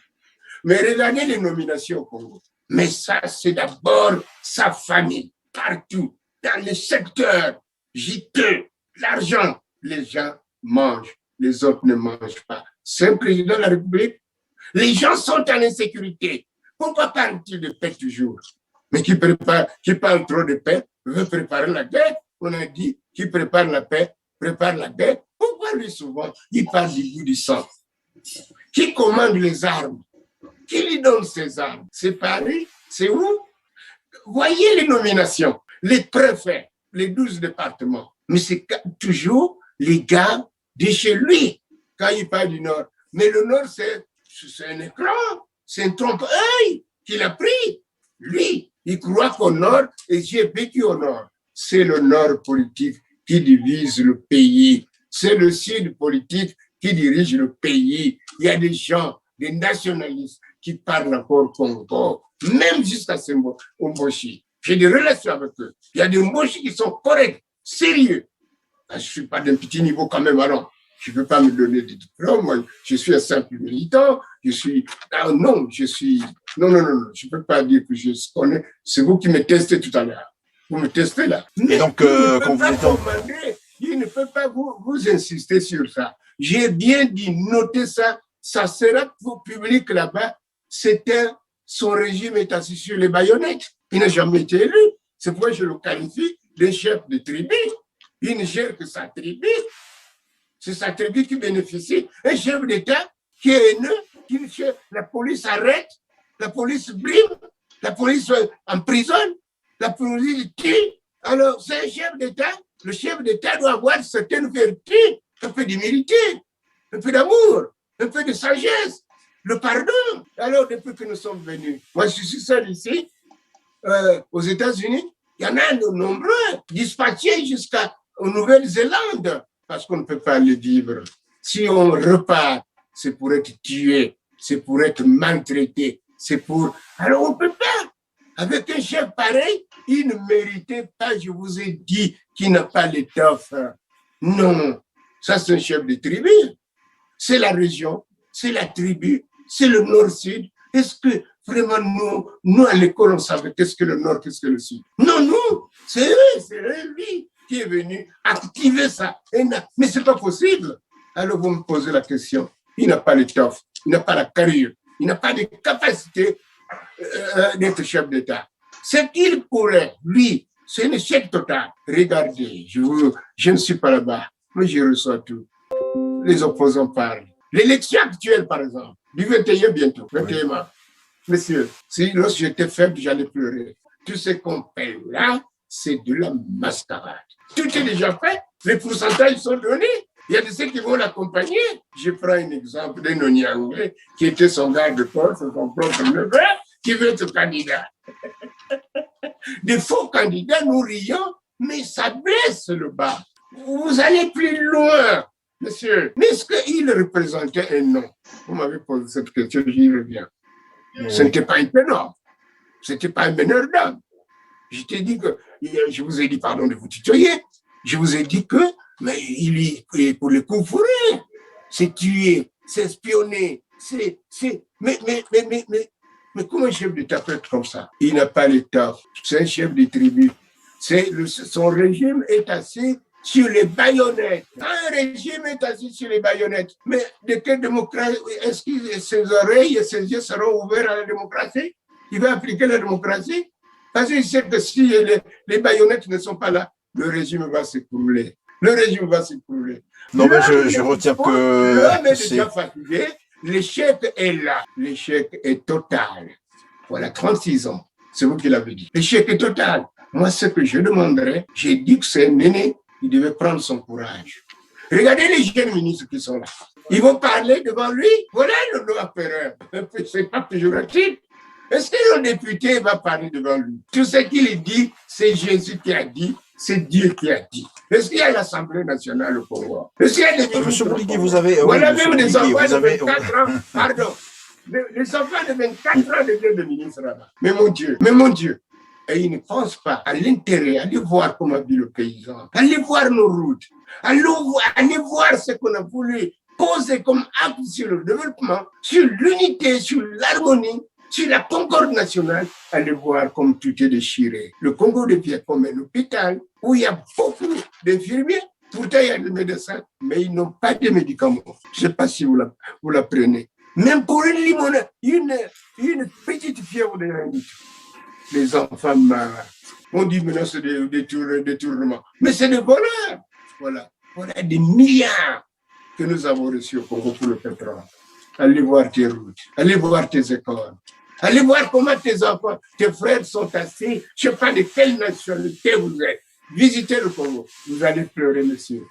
Mais regardez les nominations au Congo. Mais ça, c'est d'abord sa famille, partout, dans les secteurs, JT, l'argent. Les gens mange, les autres ne mangent pas. C'est un président de la République. Les gens sont en insécurité. Pourquoi parle-t-il de paix toujours? Mais qui parle trop de paix veut préparer la guerre. On a dit qui prépare la paix, prépare la guerre. Pourquoi lui souvent, il parle du goût du sang? Qui commande les armes? Qui lui donne ces armes? C'est Paris? C'est où? Voyez les nominations, les préfets, les 12 départements. Mais c'est toujours les gars de chez lui, quand il parle du Nord. Mais le Nord, c'est un écran, c'est un trompe-œil qu'il a pris. Lui, il croit qu'au Nord, et j'ai vécu au Nord. C'est le Nord politique qui divise le pays. C'est le Sud politique qui dirige le pays. Il y a des gens, des nationalistes qui parlent encore Congo, même jusqu'à Mboshi. J'ai des relations avec eux. Il y a des Mboshi qui sont corrects, sérieux. Je ne suis pas d'un petit niveau quand même, alors. Je ne peux pas me donner des diplômes. Moi, je suis un simple militant. Je suis... Ah non, je suis... Non, je ne peux pas dire que je connais. C'est vous qui me testez tout à l'heure. Vous me testez là. Et donc, quand vous êtes... Il ne peut pas vous insister sur ça. J'ai bien dit, notez ça. Ça sera pour public là-bas. Son régime est assis sur les baïonnettes. Il n'a jamais été élu. C'est pourquoi je le qualifie de chef de tribu. Il ne gère que sa tribu. C'est sa tribu qui bénéficie. Un chef d'État qui est haineux, la police arrête, la police brime, la police emprisonne, la police tue. Alors, c'est un chef d'État. Le chef d'État doit avoir certaines vertus, un peu d'humilité, un peu d'amour, un peu de sagesse, le pardon. Alors, depuis que nous sommes venus, moi je suis seul ici, aux États-Unis, il y en a de nombreux dispatchés jusqu'aux Nouvelle-Zélande, parce qu'on ne peut pas le vivre. Si on repart, c'est pour être tué, c'est pour être maltraité, c'est pour... Alors, on ne peut pas. Avec un chef pareil, il ne méritait pas, je vous ai dit, qu'il n'a pas l'étoffe. Non, ça c'est un chef de tribu. C'est la région, c'est la tribu, c'est le nord-sud. Est-ce que vraiment nous à l'école, on savait qu'est-ce que le nord, qu'est-ce que le sud? Non, c'est lui qui est venu activer ça. Mais ce n'est pas possible. Alors vous me posez la question. Il n'a pas l'étoffe, il n'a pas la carrure, il n'a pas de capacité d'être chef d'État. Ce qu'il pourrait, lui, c'est un échec total. Regardez, je ne suis pas là-bas, mais je reçois tout. Les opposants parlent. L'élection actuelle, par exemple, du 21 bientôt, 21 mars. Monsieur, si lorsque j'étais faible, j'allais pleurer. Tout ce qu'on paye là, c'est de la mascarade. Tout est déjà fait, les pourcentages sont donnés. Il y a de ceux qui vont l'accompagner. Je prends un exemple d'un Onyangé qui était son garde-corps, son propre neveu, qui veut être candidat. Des faux candidats, nous rions, mais ça blesse le bas. Vous allez plus loin, monsieur. Mais est-ce qu'il représentait un nom? Vous m'avez posé cette question, j'y reviens. Oui. Ce n'était pas un ténor. Ce n'était pas un meneur d'âme. Je t'ai dit que, je vous ai dit, pardon de vous tutoyer, je vous ai dit que, mais il est pour le coup fourré. C'est tuer, c'est espionner, mais comment un chef d'État peut être comme ça? Il n'a pas l'État. C'est un chef de tribu. Son régime est assis sur les baïonnettes. Un régime est assis sur les baïonnettes. Mais de quelle démocratie? Est-ce que ses oreilles et ses yeux seront ouverts à la démocratie? Il va appliquer la démocratie? Parce qu'il sait que si les baïonnettes ne sont pas là, le régime va s'écrouler. Le régime va s'écrouler. Non, mais je retiens que... L'homme est déjà fatigué. L'échec est là. L'échec est total. Voilà, 36 ans. C'est vous qui l'avez dit. L'échec est total. Moi, ce que je demanderais, j'ai dit que c'est un aîné, il devait prendre son courage. Regardez les jeunes ministres qui sont là. Ils vont parler devant lui. Voilà le droit péreur. C'est pas péjoratif. Est-ce que le député va parler devant lui? Tout ce qu'il dit, c'est Jésus qui a dit, c'est Dieu qui a dit. Est-ce qu'il y a l'Assemblée nationale au Congo? Est-ce qu'il y a des ministres? Monsieur Bourdigui, vous avez... Voilà, oui, même des enfants de avez... 24 ans, pardon. Les enfants de 24 ans deviennent des ministres là-bas. Mais mon Dieu. Et ils ne pensent pas à l'intérêt, allez voir comment vit le paysan, allez voir nos routes, allez voir ce qu'on a voulu poser comme acte sur le développement, sur l'unité, sur l'harmonie, sur la concorde nationale. Allez voir comme tout est déchiré. Le Congo devient comme un hôpital où il y a beaucoup d'infirmiers, Pourtant, il y a des médecins, mais ils n'ont pas de médicaments. Je ne sais pas si vous la prenez. Même pour une limonade, une petite fièvre de rhinite, les enfants meurent. On dit maintenant c'est des détournements. Mais c'est des voleurs. Voilà des milliards que nous avons reçus au Congo pour le pétrole. Allez voir tes routes, allez voir tes écoles, allez voir comment tes enfants, tes frères sont assis. Je ne sais pas de quelle nationalité vous êtes. Visitez le Congo, vous allez pleurer, monsieur.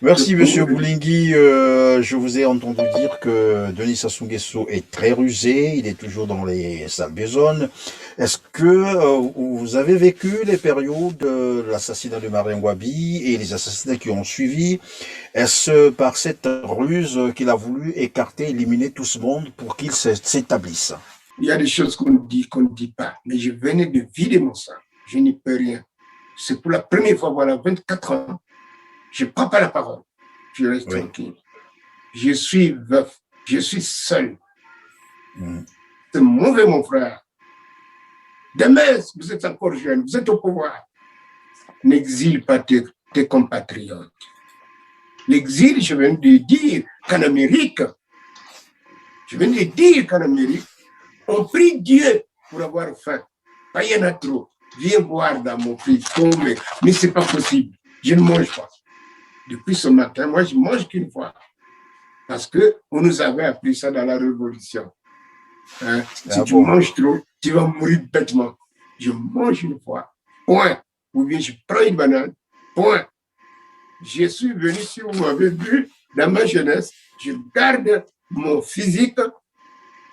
Merci, Monsieur Boulingui. Je vous ai entendu dire que Denis Sassou Nguesso est très rusé. Il est toujours dans les sales besognes. Est-ce que vous avez vécu les périodes de l'assassinat de Marien Ngouabi et les assassinats qui ont suivi? Est-ce par cette ruse qu'il a voulu écarter, éliminer tout ce monde pour qu'il s'établisse? Il y a des choses qu'on dit, qu'on ne dit pas. Mais je venais de vider mon sang. Je n'y peux rien. C'est pour la première fois, voilà, 24 ans. Je ne prends pas la parole. Je reste tranquille. Je suis veuf. Je suis seul. C'est mauvais, mon frère. Demain, vous êtes encore jeune, vous êtes au pouvoir. N'exile pas tes compatriotes. L'exil, je viens de dire qu'en Amérique, on prie Dieu pour avoir faim. Pas il y en a trop. Viens boire dans mon pays. Mais ce n'est pas possible. Je ne mange pas. Depuis ce matin, moi, je mange qu'une fois. Parce qu'on nous avait appris ça dans la Révolution. Hein? Si tu manges trop, tu vas mourir bêtement. Je mange une fois. Point. Ou bien je prends une banane. Point. Je suis venu, si vous m'avez vu, dans ma jeunesse, je garde mon physique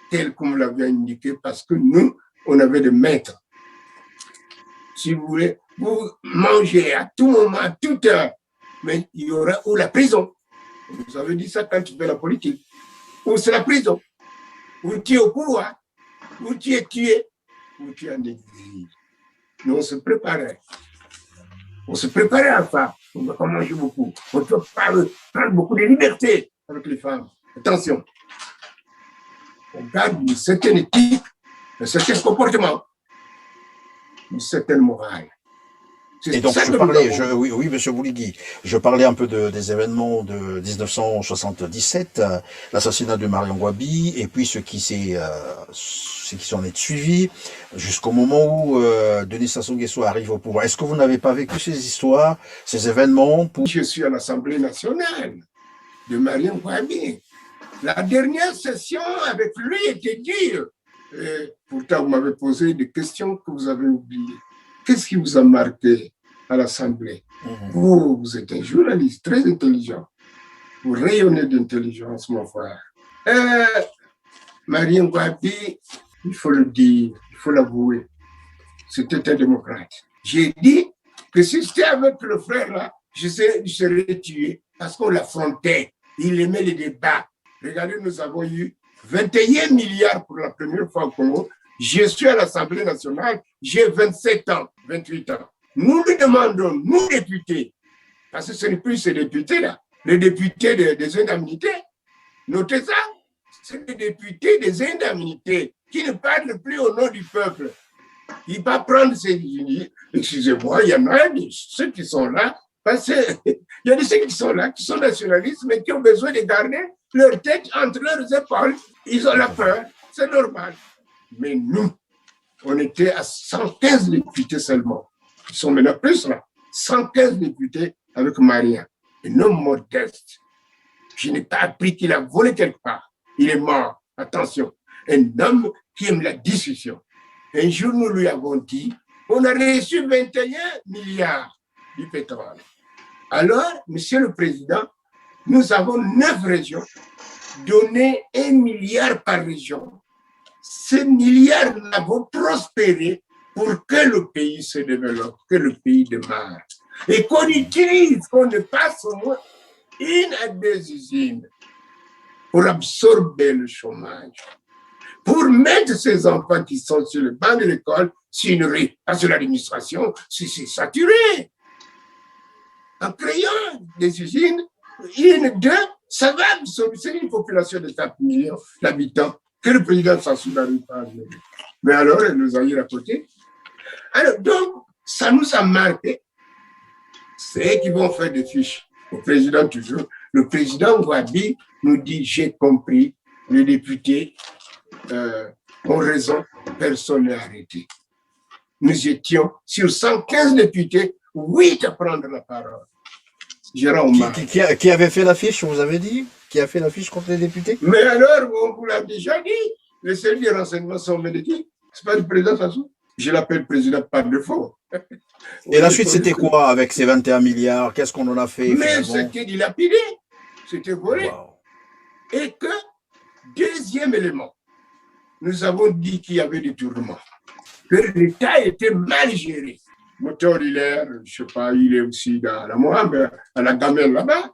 tel qu'on me l'avait indiqué parce que nous, on avait des maîtres. Si vous voulez, vous mangez à tout moment, à toute heure. Mais il y aura ou la prison. Vous avez dit ça quand tu fais la politique. Ou c'est la prison. Ou tu es au pouvoir. Ou tu es tué. Ou tu es en exil. Nous, on se préparait. On se préparait à ça. On ne doit pas manger beaucoup. On ne doit pas prendre beaucoup de liberté avec les femmes. Attention. On garde une certaine éthique, un certain comportement, une certaine morale. Et donc, je parlais, oui, monsieur Boulingui, je parlais un peu des événements de 1977, l'assassinat de Marien Ngouabi, et puis ce qui s'en est suivi, jusqu'au moment où Denis Sassou Nguesso arrive au pouvoir. Est-ce que vous n'avez pas vécu ces histoires, ces événements Je suis à l'Assemblée nationale de Marien Ngouabi. La dernière session avec lui était dure. Et pourtant, vous m'avez posé des questions que vous avez oubliées. Qu'est-ce qui vous a marqué à l'Assemblée? Vous êtes un journaliste très intelligent. Vous rayonnez d'intelligence, mon frère. Marien Ngouabi, il faut le dire, il faut l'avouer, c'était un démocrate. J'ai dit que si j'étais avec le frère là, je serais tué parce qu'on l'affrontait. Il aimait les débats. Regardez, nous avons eu 21 milliards pour la première fois au Congo. Je suis à l'Assemblée nationale, j'ai 27 ans, 28 ans. Nous lui demandons, nous députés, parce que ce n'est plus ces députés-là, les députés des indemnités. Notez ça, c'est les députés des indemnités qui ne parlent plus au nom du peuple. Ils vont prendre ces... Excusez-moi, il y en a ceux qui sont là, parce qu'il y a de ceux qui sont là, qui sont nationalistes, mais qui ont besoin de garder leur tête entre leurs épaules. Ils ont la peur, c'est normal. Mais nous, on était à 115 députés seulement. Ils sont maintenant plus là. 115 députés avec Marien. Un homme modeste. Je n'ai pas appris qu'il a volé quelque part. Il est mort. Attention. Un homme qui aime la discussion. Un jour, nous lui avons dit, on a reçu 21 milliards du pétrole. Alors, Monsieur le Président, nous avons 9 régions. Donner 1 milliard par région. Ces milliards-là vont prospérer pour que le pays se développe, que le pays démarre. Et qu'on utilise, qu'on ne passe au moins 1 à 2 usines pour absorber le chômage, pour mettre ces enfants qui sont sur le banc de l'école sur une rue. Parce que l'administration, c'est saturé. En créant des usines, 1, 2, ça va absorber. C'est une population de 4 millions d'habitants que le président Sassou n'arrive pas à gérer. Mais alors, elle nous a eu à côté. Alors, donc, ça nous a marqué. C'est eux qui vont faire des fiches au président toujours. Le président Wabi nous dit, j'ai compris, les députés ont raison, personne n'est arrêté. Nous étions sur 115 députés, 8 à prendre la parole. Qui avait fait l'affiche, vous avez dit? Qui a fait l'affiche contre les députés? Mais alors, on vous l'a déjà dit, les services de renseignement sont médicaux. Ce n'est pas le président Sassou. Je l'appelle président par défaut. Et la suite, c'était quoi avec ces 21 milliards? Qu'est-ce qu'on en a fait? Mais c'était dilapidé, c'était volé. Wow. Et que, deuxième élément, nous avons dit qu'il y avait des tournements, que l'État était mal géré. Moteur Hilaire, je ne sais pas, il est aussi dans la Mohamed, à la gamelle là-bas.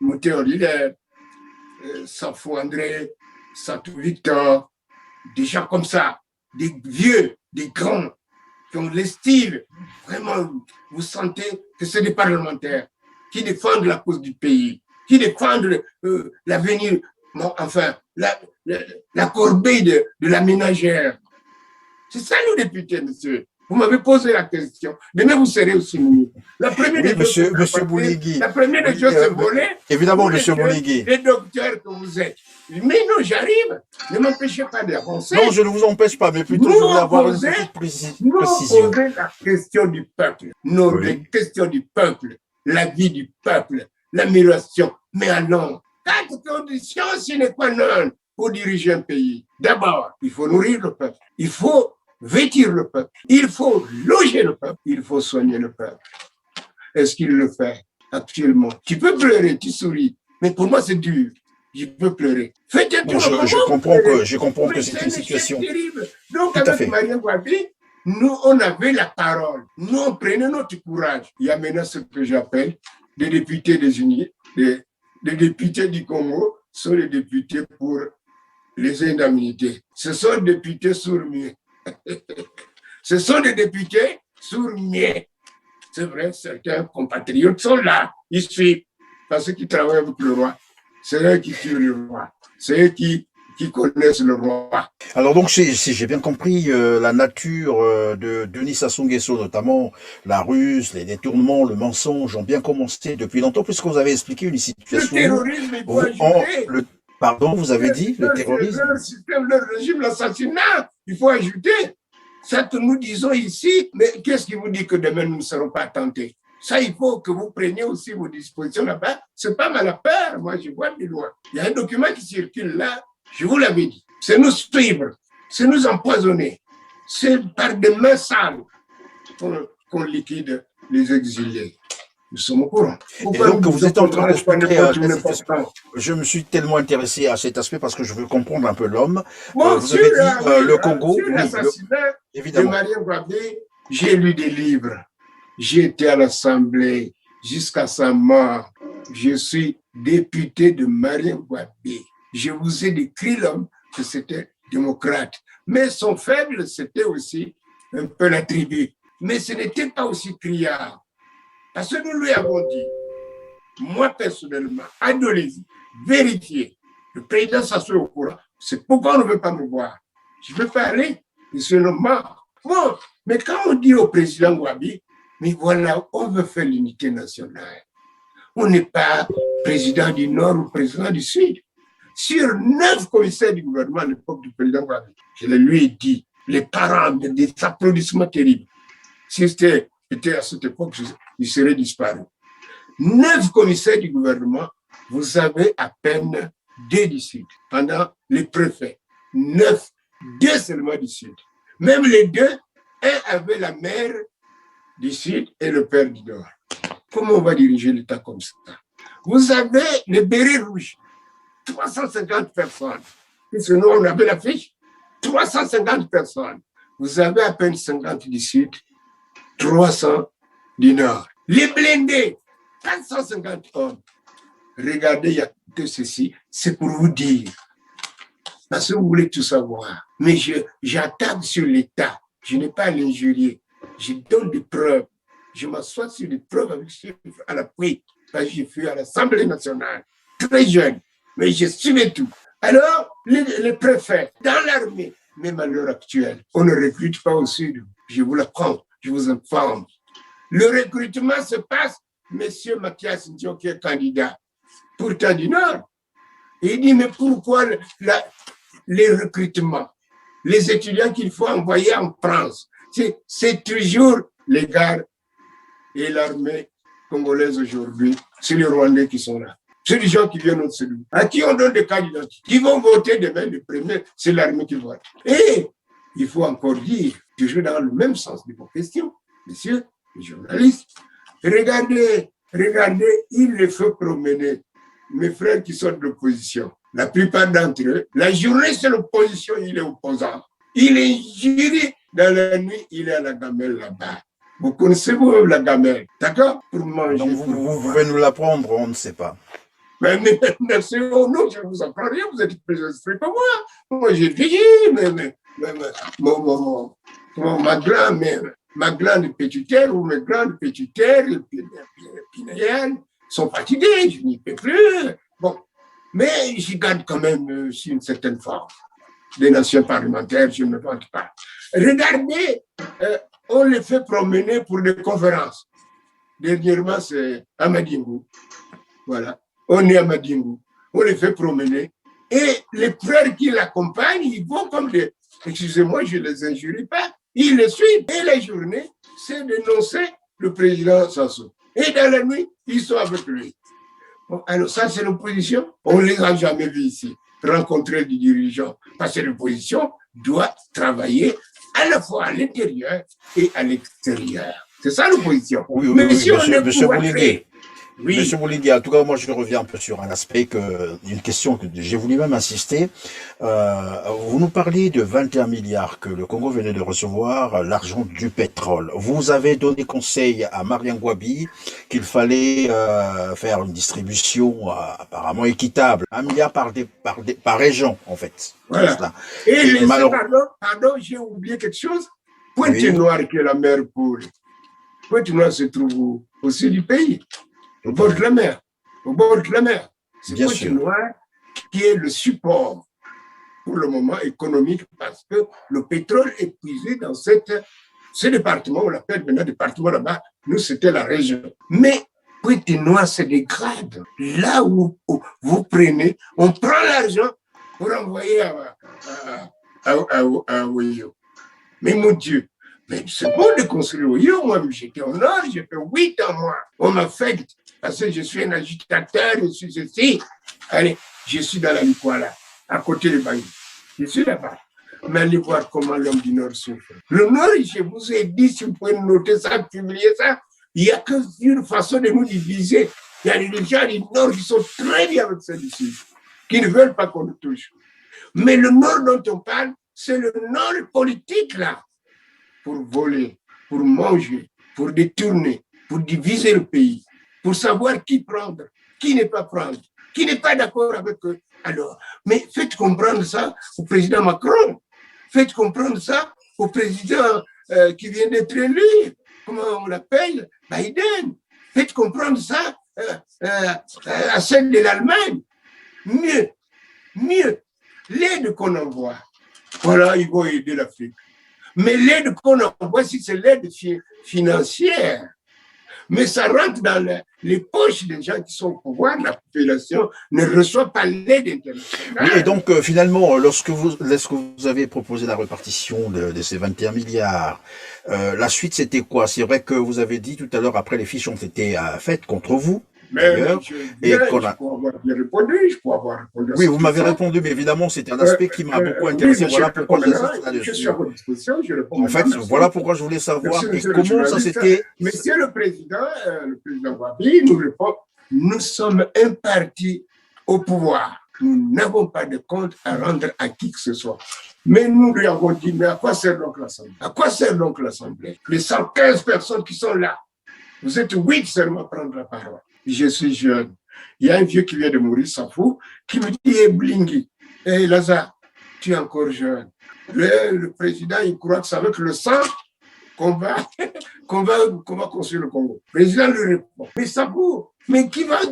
Moteur Hilaire, Safou André, Satou Victor, des gens comme ça, des vieux, des grands, qui ont l'estime. Vraiment, vous sentez que c'est des parlementaires qui défendent la cause du pays, qui défendent l'avenir, enfin, la corbeille de la ménagère. C'est ça, nos députés, monsieur. Vous m'avez posé la question. Demain, vous serez aussi ministre. La première des monsieur Bouligui. La première des choses, c'est voler. Évidemment, monsieur Bouligui. Les docteurs que vous êtes. Mais non, j'arrive. Ne m'empêchez pas d'avancer. Non, je ne vous empêche pas, mais plutôt je voulais avoir une petite précision. Nous posons la question du peuple. Non, oui. Les questions du peuple, la vie du peuple, l'amélioration. Mais alors, 4 conditions sine qua non pour diriger un pays. D'abord, il faut nourrir le peuple. Il faut vêtir le peuple. Il faut loger le peuple. Il faut soigner le peuple. Est-ce qu'il le fait actuellement? Tu peux pleurer, tu souris. Mais pour moi, c'est dur. Je peux pleurer. Faites un tour. Je comprends que c'est une situation terrible. Donc, avec Marien Wabi, nous, on avait la parole. Nous, on prenait notre courage. Il y a maintenant ce que j'appelle des députés des Unis. Les députés du Congo sont les députés pour les indemnités. Ce sont des députés sourds-muets. Ce sont des députés sourds-muets. C'est vrai, certains compatriotes sont là. Ils suivent parce qu'ils travaillent avec le roi. C'est eux qui tuent le roi. C'est eux qui connaissent le roi. Alors donc, si j'ai bien compris, la nature de Denis Sassou Nguesso, notamment la ruse, les détournements, le mensonge, ont bien commencé depuis longtemps, puisque vous avez expliqué une situation... Le terrorisme, il faut ajouter. Pardon, vous avez dit le terrorisme? Leur système, leur régime, l'assassinat, il faut ajouter. Ça que nous disons ici, mais qu'est-ce qui vous dit que demain nous ne serons pas tentés? Ça, il faut que vous preniez aussi vos dispositions là-bas. C'est pas mal à peur, moi je vois de loin. Il y a un document qui circule là, je vous l'avais dit. C'est nous suivre, c'est nous empoisonner. C'est par des mains sales qu'on liquide les exilés. Nous sommes au courant. Et donc, vous êtes en train d'expliquer je me suis tellement intéressé à cet aspect parce que je veux comprendre un peu l'homme. Bon, vous avez dit le Congo. Sur l'assassinat de Marien Wabi, j'ai lu des livres. J'ai été à l'Assemblée jusqu'à sa mort. Je suis député de Marien Wabi. Je vous ai décrit l'homme que c'était démocrate. Mais son faible, c'était aussi un peu la tribu. Mais ce n'était pas aussi criard. Parce que nous lui avons dit, moi personnellement, allez-y, vérifiez. Le président Sassou est au courant. C'est pourquoi on ne veut pas me voir. Je veux parler, je suis mort. Bon, mais quand on dit au président Wabi, mais voilà, on veut faire l'unité nationale. On n'est pas président du Nord ou président du Sud. Sur 9 commissaires du gouvernement à l'époque du président Wabi, je le lui ai dit, les parents, des applaudissements terribles. Si c'était à cette époque, il serait disparu. 9 commissaires du gouvernement, vous avez à peine 2 du Sud. Pendant les préfets, 9, 2 seulement du Sud. Même les 2, un avait la mère du Sud et le père du Nord. Comment on va diriger l'État comme ça? Vous avez les bérets rouges, 350 personnes. Puisque nous, on avait la fiche, 350 personnes. Vous avez à peine 50 du Sud, 300 du Nord. Les blindés, 450 hommes. Regardez, il y a que ceci, c'est pour vous dire. Parce que vous voulez tout savoir. Mais j'attaque sur l'État. Je n'ai pas à l'injurier. Je donne des preuves. Je m'assois sur des preuves avec chiffres à l'appui. Parce que j'ai fui à l'Assemblée nationale, très jeune, mais je suivais tout. Alors, les préfets, dans l'armée, même à l'heure actuelle, on ne recrute pas au Sud. Je vous l'apprends, je vous informe. Le recrutement se passe, Monsieur Mathias Ndion, qui est candidat, pourtant du Nord. Et il dit, mais pourquoi les recrutements, les étudiants qu'il faut envoyer en France, c'est toujours les gars et l'armée congolaise aujourd'hui, c'est les Rwandais qui sont là. C'est les gens qui viennent au Cédou, à qui on donne des candidats, qui vont voter demain, le premier, c'est l'armée qui vote. Et il faut encore dire, toujours dans le même sens de vos questions, messieurs les journalistes, regardez, il les fait promener, mes frères qui sont de l'opposition. La plupart d'entre eux, la journée c'est l'opposition, il est opposant. Il est jury, dans la nuit, il est à la gamelle là-bas. Vous connaissez vous la gamelle, d'accord? Pour manger. Donc vous pouvez nous l'apprendre, on ne sait pas. Mais merci, oh non, je ne vous apprends rien, vous êtes plus instruit que moi. Moi, j'ai vieilli, ma glande pétutaire ou mes glandes pétutaires pinéales sont fatiguées, je n'y peux plus. Bon, mais j'y garde quand même une certaine forme. Des nations parlementaires, je ne vante pas. Regardez, on les fait promener pour des conférences. Dernièrement, c'est à Madingu. Voilà. On est à Madingu. On les fait promener. Et les frères qui l'accompagnent, ils vont comme des... Excusez-moi, je ne les injurie pas. Ils les suivent. Et la journée, c'est d'énoncer le président Sassou. Et dans la nuit, ils sont avec lui. Bon, alors ça, c'est l'opposition. On ne les a jamais vus ici, rencontrer des dirigeants. Parce que l'opposition doit travailler à la fois à l'intérieur et à l'extérieur. C'est ça l'opposition. Oui, mais si on monsieur Boulingué. Oui. Monsieur Boulingué, en tout cas, moi, je reviens un peu sur un aspect une question que j'ai voulu même insister. Vous nous parliez de 21 milliards que le Congo venait de recevoir, l'argent du pétrole. Vous avez donné conseil à Marien Gouabi qu'il fallait faire une distribution apparemment équitable. 1 milliard par région, en fait. Voilà. Et pardon, j'ai oublié quelque chose. Pointe-Noire, qui est la mer pour... Pointe-Noire se trouve au sud du pays. Au bord de la mer. Au bord de la mer. C'est Pointe-Noire qui est le support pour le moment économique parce que le pétrole est puisé dans ce département, on l'appelle maintenant département là-bas. Nous, c'était la région. Mais Pointe-Noire se dégrade. Là où vous prenez, on prend l'argent pour envoyer à Oyo. Mais mon Dieu, mais c'est bon de construire Oyo. Moi, j'étais au nord, j'ai fait 8 ans, moi. On m'affecte parce que je suis un agitateur, je suis ceci. Allez, je suis dans la Nikwala, à côté de Bangui. Je suis là-bas. Mais allez voir comment l'homme du Nord souffre. Le Nord, je vous ai dit, si vous pouvez noter ça, publier ça, il n'y a qu'une façon de nous diviser. Il y a des gens du Nord qui sont très bien avec ça d'ici, qui ne veulent pas qu'on nous touche. Mais le Nord dont on parle, c'est le Nord politique, là, pour voler, pour manger, pour détourner, pour diviser le pays, pour savoir qui prendre, qui ne pas prendre, qui n'est pas d'accord avec eux. Alors, mais faites comprendre ça au président Macron, faites comprendre ça au président qui vient d'être élu, comment on l'appelle, Biden, faites comprendre ça à celle de l'Allemagne. Mieux, l'aide qu'on envoie, voilà, ils vont aider l'Afrique. Mais l'aide qu'on envoie, si c'est l'aide financière, mais ça rentre dans les poches des gens qui sont au pouvoir, la population ne reçoit pas l'aide internationale. Oui, et donc finalement, lorsque vous avez proposé la répartition de ces 21 milliards, la suite c'était quoi? C'est vrai que vous avez dit tout à l'heure, après les fiches ont été faites contre vous. Mais je peux avoir bien répondu, je peux avoir répondu. Oui, vous m'avez répondu, mais évidemment, c'était un aspect qui m'a beaucoup intéressé. Oui, voilà pourquoi je suis à votre disposition, je réponds. En fait, voilà pourquoi je voulais savoir comment ça s'était... Monsieur le président Wabi nous répond, nous sommes un parti au pouvoir. Nous n'avons pas de compte à rendre à qui que ce soit. Mais nous lui avons dit, mais à quoi sert donc l'Assemblée? À quoi sert donc l'Assemblée? Les 115 personnes qui sont là, vous êtes 8 seulement à prendre la parole. Je suis jeune. Il y a un vieux qui vient de mourir, s'en fout, qui me dit, hey, Blingui, hey, Lazare, tu es encore jeune. Le président, il croit que c'est avec le sang qu'on va construire le Congo. Le président lui répond, mais ça vous, mais qui va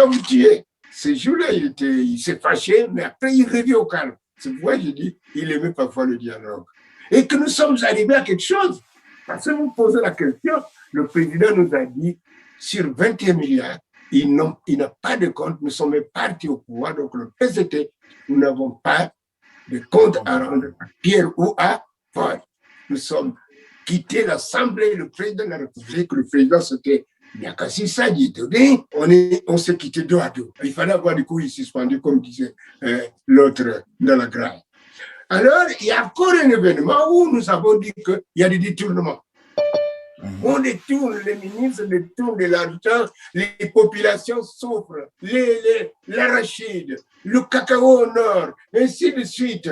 vous tuer? Ce jour-là, il s'est fâché, mais après, il revient au calme. C'est pourquoi je dis, il aimait parfois le dialogue. Et que nous sommes arrivés à quelque chose. Parce que vous posez la question, le président nous a dit, sur 21 milliards, il n'a pas de compte, nous sommes partis au pouvoir, donc le PCT, nous n'avons pas de compte à rendre à Pierre ou à Paul. Nous sommes quittés l'Assemblée, le président de la République, le président c'était Niakasi Sadi. On s'est quitté dos à dos. Il fallait avoir des couilles suspendues, comme disait l'autre dans la grave. Alors, il y a encore un événement où nous avons dit qu'il y a des détournements. On détourne, les ministres détournent de l'argent, les populations souffrent, l'arachide, le cacao au nord, ainsi de suite.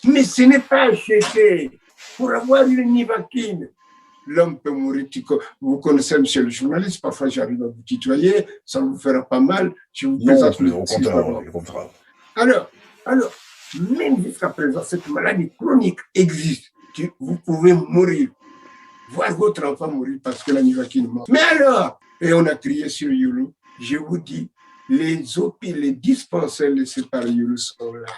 Mais ce n'est pas acheté pour avoir une nivakine. L'homme peut mourir. Vous connaissez, monsieur le journaliste, parfois j'arrive à vous tutoyer, ça ne vous fera pas mal. Je vous présente non, au contraire. Alors, même jusqu'à présent, cette maladie chronique existe. Vous pouvez mourir, voir votre enfant mourir parce que la nivakine mort. Mais alors, et on a crié sur Youlou, je vous dis, les dispensaires laissés par Youlou sont là.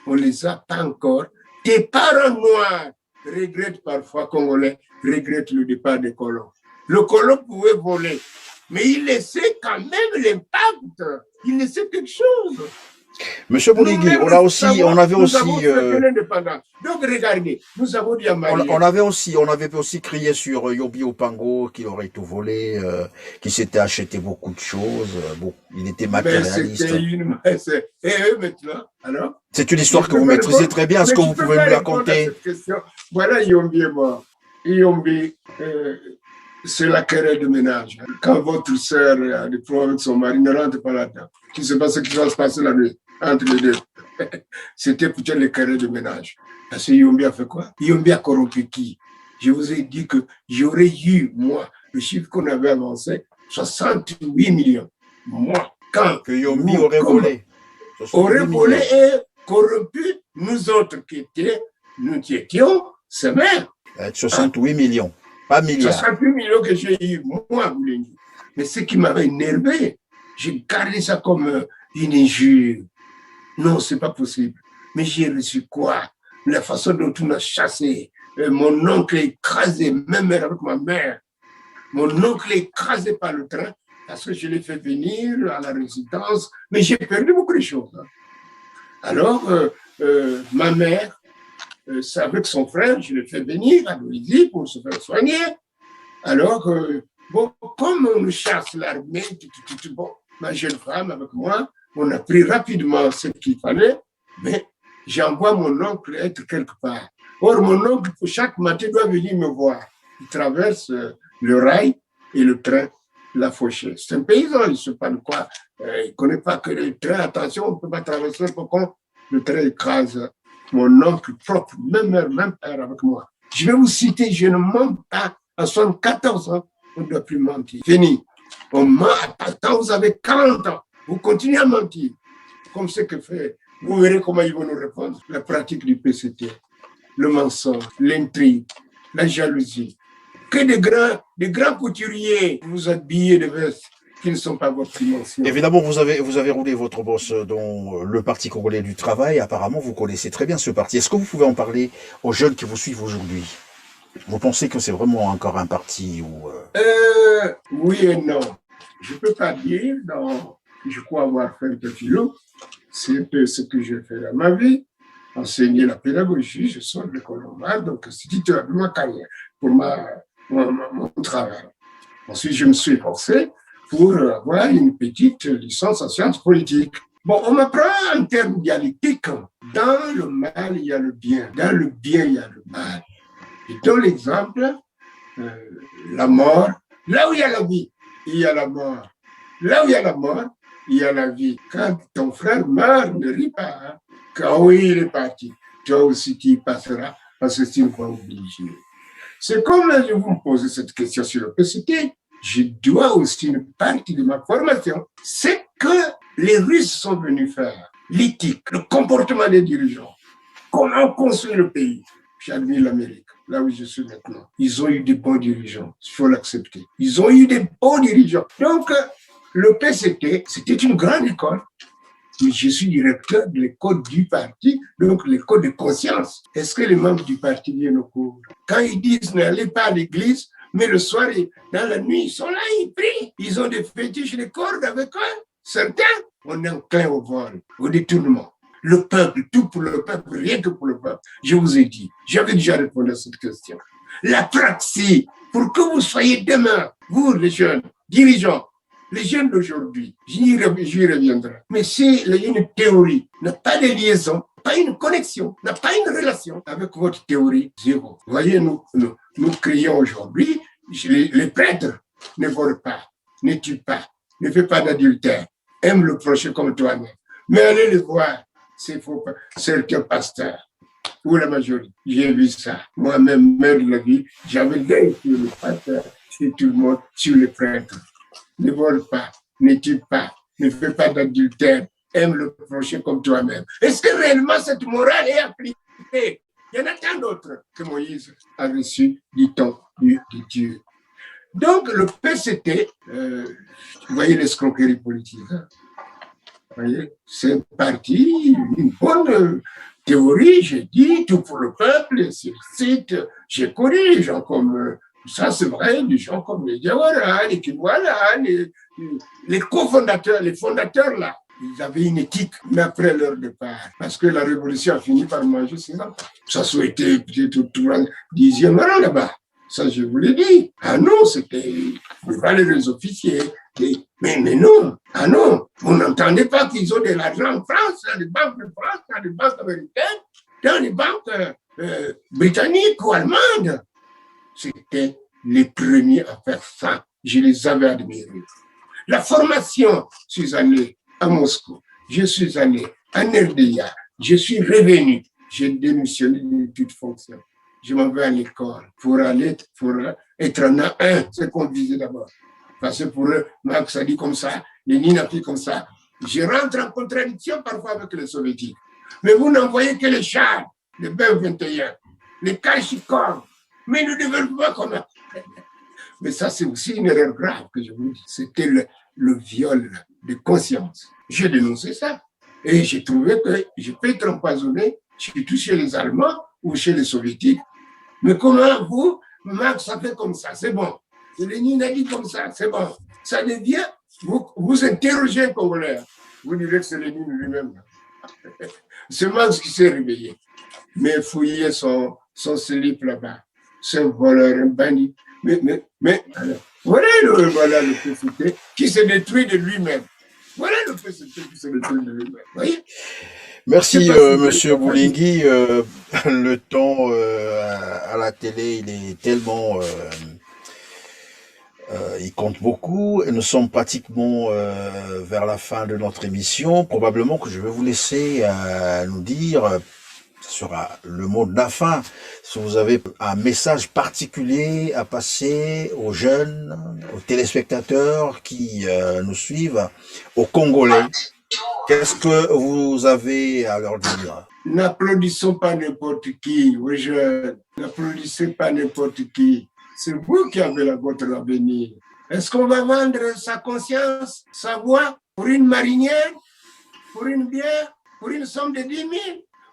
On ne les a pas encore. Tes parents noirs regrettent parfois, Congolais, regrettent le départ des colons. Le colon pouvait voler, mais il laissait quand même l'impact. Il laissait quelque chose. Monsieur Bourigui, on avait aussi. Donc regardez, nous avons dit à Marie. On avait aussi crié sur Yobi Opango qu'il aurait tout volé, qu'il s'était acheté beaucoup de choses. Il était matérialiste. Et eux maintenant, alors. C'est une histoire que vous maîtrisez très bien. Est-ce que vous pouvez me raconter? Voilà, Yombi est mort. Yombi, c'est la querelle de ménage. Quand votre sœur a des problèmes avec son mari, ne rentre pas là-dedans. Qui se passe ce qui va se passer la nuit entre les deux. C'était peut-être les querelles de ménage. Parce que Yombi a fait quoi? Yombi a corrompu qui? Je vous ai dit que j'aurais eu, moi, le chiffre qu'on avait avancé, 68 millions. Moi, quand que Yombi aurait volé. Aurait volé et corrompu nous autres nous qui étions ses mères. 68 millions, pas milliards. 68 millions que j'ai eu, moi, Boulengi. Mais ce qui m'avait énervé, j'ai gardé ça comme une injure. Non, c'est pas possible. Mais j'ai reçu quoi? La façon dont on a chassé. Mon oncle écrasé, même avec ma mère. Mon oncle écrasé par le train parce que je l'ai fait venir à la résidence. Mais j'ai perdu beaucoup de choses. Hein. Alors, ma mère, avec son frère, je l'ai fait venir à Louisie pour se faire soigner. Alors, bon, comme on chasse l'armée, bon, ma jeune femme avec moi, on a pris rapidement ce qu'il fallait, mais j'envoie mon oncle être quelque part. Or, mon oncle, chaque matin, doit venir me voir. Il traverse le rail et le train l'a fauché. C'est un paysan, il ne sait pas de quoi. Il ne connaît pas que le train, attention, on ne peut pas traverser pourquoi le train écrase mon oncle propre, même mère, même père avec moi. Je vais vous citer, je ne mens pas. À 74 ans, on ne doit plus mentir. Fini. On ment à temps, vous avez 40 ans. Vous continuez à mentir. Comme ce que fait. Vous verrez comment ils vont nous répondre. La pratique du PCT, le mensonge, l'intrigue, la jalousie. Que des grands couturiers vous habillez de vestes qui ne sont pas votre dimension. Évidemment, vous avez roulé votre boss dans le Parti congolais du travail. Apparemment, vous connaissez très bien ce parti. Est-ce que vous pouvez en parler aux jeunes qui vous suivent aujourd'hui? Vous pensez que c'est vraiment encore un parti où... Oui et non. Je ne peux pas dire, non. Je crois avoir fait un petit lot. C'est un peu ce que j'ai fait dans ma vie. Enseigner la pédagogie, je sors de l'école normale, donc c'est de ma carrière, pour mon travail. Ensuite, je me suis forcé pour avoir une petite licence en sciences politiques. Bon, on m'apprend en termes dialectiques. Dans le mal, il y a le bien. Dans le bien, il y a le mal. Je donne l'exemple, la mort. Là où il y a la vie, il y a la mort. Là où il y a la mort, il y a la vie. Quand ton frère meurt, ne ris pas. Hein. Quand oui, il est parti, toi aussi tu y passeras parce que c'est une fois obligé. C'est comme je vous me posez cette question sur le PCT, je dois aussi une partie de ma formation. C'est que les Russes sont venus faire l'éthique, le comportement des dirigeants. Comment construire le pays? J'admire l'Amérique, là où je suis maintenant. Ils ont eu des bons dirigeants, il faut l'accepter. Ils ont eu des bons dirigeants. Donc, le PCT, c'était une grande école mais je suis directeur de l'école du parti, donc l'école de conscience. Est-ce que les membres du parti viennent au cours? Quand ils disent n'allez pas à l'église, mais le soir, dans la nuit, ils sont là, ils prient. Ils ont des fétiches de cordes avec eux. Certains, on est enclin au vol, au détournement. Le peuple, tout pour le peuple, rien que pour le peuple. Je vous ai dit, j'avais déjà répondu à cette question. La praxis, pour que vous soyez demain, vous les jeunes, dirigeants, les jeunes d'aujourd'hui, j'y reviendrai. Mais si une théorie n'a pas de liaison, pas une connexion, n'a pas une relation avec votre théorie, zéro. Vous voyez, nous crions aujourd'hui, les prêtres ne volent pas, ne tuent pas, ne font pas d'adultère, aiment le prochain comme toi-même. Mais allez les voir, c'est faux, certains pasteurs, ou la majorité. J'ai vu ça. Moi-même, mère de la vie, j'avais l'air sur le pasteur, sur tout le monde, sur les prêtres. Ne vole pas, ne tue pas, ne fais pas d'adultère, aime le prochain comme toi-même. Est-ce que réellement cette morale est appliquée? Il y en a tant d'autres que Moïse a reçu du temps de Dieu. Donc, le PCT, vous voyez l'escroquerie politique, hein? Vous voyez, c'est un parti, une bonne théorie, j'ai dit, tout pour le peuple, sur le site, j'ai connu des gens comme, ça c'est vrai, des gens comme les Diawara, les Kinwala, les cofondateurs, les fondateurs là, ils avaient une éthique, mais après leur départ, parce que la révolution a fini par manger ses enfants. Ça souhaitait peut-être tout le 10e rang là-bas. Ça, je vous l'ai dit. Ah non, c'était les officiers. Mais non, ah non, vous n'entendez pas qu'ils ont de l'argent en France, dans les banques de France, dans les banques américaines, dans les banques britanniques ou allemandes. C'était les premiers à faire ça. Je les avais admirés. La formation, je suis allé à Moscou, je suis allé en RDA, je suis revenu, j'ai démissionné de toute fonction. Je m'en vais à l'école pour être en A1, c'est qu'on disait d'abord. Parce que pour eux, Marx a dit comme ça, Lénine a fait comme ça. Je rentre en contradiction parfois avec les soviétiques. Mais vous n'envoyez que les chars, les B-21, les Kalachnikov, mais ils ne développent pas comme ça. Mais ça, c'est aussi une erreur grave que je vous dis. C'était le viol de conscience. J'ai dénoncé ça. Et j'ai trouvé que je peux être empoisonné, surtout chez les Allemands ou chez les Soviétiques. Mais comment vous, Marx a fait comme ça, c'est bon. Lénine a dit comme ça, c'est bon. Ça devient, vous interrogez un Congolais, vous direz que c'est Lénine lui-même. C'est Marx qui s'est réveillé. Mais fouiller son slip là-bas, c'est un voleur, un bandit. Mais alors, voilà le PCT qui se détruit de lui-même. Voilà le PCT qui se détruit de lui-même. Voyez? Merci, Monsieur Boulingui. Le temps à la télé, il est tellement... il compte beaucoup et nous sommes pratiquement vers la fin de notre émission. Probablement que je vais vous laisser nous dire, ce sera le mot de la fin, si vous avez un message particulier à passer aux jeunes, aux téléspectateurs qui nous suivent, aux Congolais. Qu'est-ce que vous avez à leur dire? N'applaudissons pas n'importe qui, oui jeunes. N'applaudissez pas n'importe qui. C'est vous qui avez votre avenir. Est-ce qu'on va vendre sa conscience, sa voix, pour une marinière, pour une bière, pour une somme de 10 000?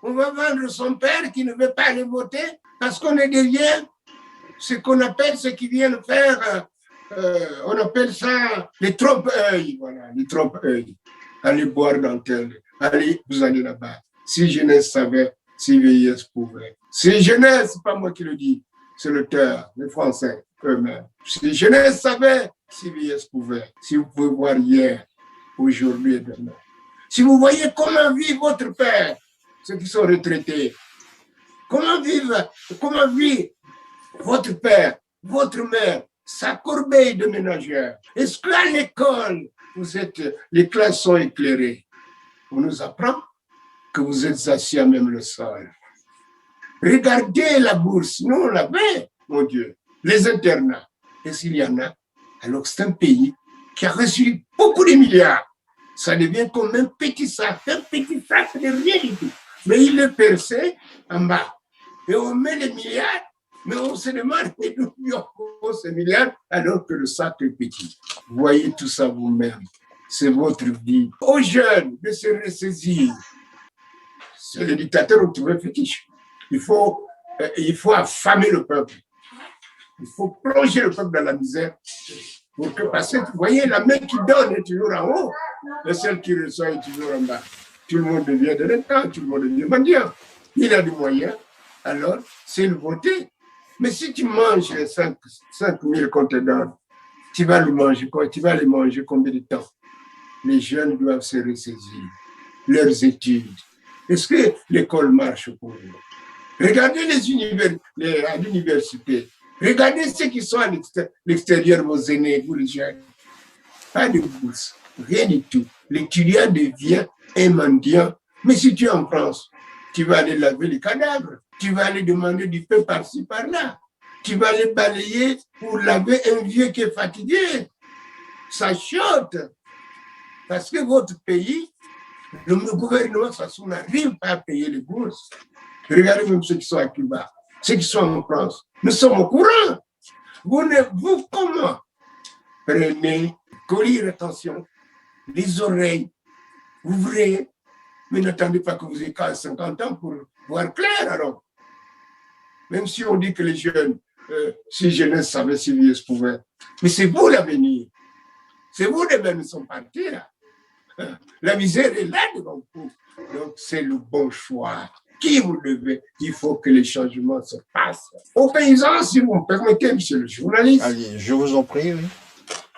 On va vendre son père qui ne veut pas aller voter parce qu'on est devient ce qu'on appelle, ce qui viennent faire, on appelle ça les trompe-œil. Voilà, les trompe-œil. Allez boire dans tel, allez, vous allez là-bas. Si jeunesse savait, si vieillesse pouvait. Si jeunesse, c'est pas moi qui le dis, c'est l'auteur, les Français eux-mêmes. Si jeunesse savait, si vieillesse pouvait. Si vous pouvez voir hier, aujourd'hui et demain. Si vous voyez comment vit votre père, ceux qui sont retraités, comment vit votre père, votre mère, sa corbeille de ménagère. Est-ce qu'à l'école, les classes sont éclairées? On nous apprend que vous êtes assis à même le sol. Regardez la bourse, nous on l'avait, mon Dieu, les internats. Est-ce qu'il y en a? Alors c'est un pays qui a reçu beaucoup de milliards. Ça devient comme un petit sac de rien du tout. Mais il est percé en bas. Et on met les milliards, mais on se demande d'où ces milliards alors que le sac est petit. Voyez tout ça vous-même. c'est votre vie. Aux jeunes de se ressaisir. Les dictateurs ont trouvé fétiche. Il faut affamer le peuple. Il faut plonger le peuple dans la misère. Parce que, vous voyez, la main qui donne est toujours en haut, et celle qui reçoit est toujours en bas. Tout le monde devient délinquant, tout le monde devient mendiant. Il a des moyens, alors c'est le voter. Mais si tu manges les 5 000 qu'on te donne, tu vas les manger combien de temps? Les jeunes doivent se ressaisir. Leurs études. Est-ce que l'école marche pour eux? Regardez à l'université. Regardez ceux qui sont à l'extérieur, vos aînés, vous les jeunes. Pas de bourse, rien du tout. L'étudiant devient un mendiant. Mais si tu es en France, tu vas aller laver les cadavres. Tu vas aller demander du pain par-ci, par-là. Tu vas aller balayer pour laver un vieux qui est fatigué. Ça chote. Parce que votre pays, le gouvernement, de toute façon, n'arrive pas à payer les bourses. Regardez même ceux qui sont à Cuba, ceux qui sont en France. Nous sommes au courant. Vous comment? Prenez, collez attention, les oreilles, ouvrez, mais n'attendez pas que vous ayez 50 ans pour voir clair, alors. Même si on dit que les jeunes, si jeunesse savait, si vieux se pouvait. Mais c'est vous l'avenir. C'est vous les mêmes qui sont partis, là. La misère est là devant vous. Donc, c'est le bon choix. Qui vous devez? Il faut que les changements se passent. Aux paysans, si vous me permettez, monsieur le journaliste. Allez, je vous en prie, oui.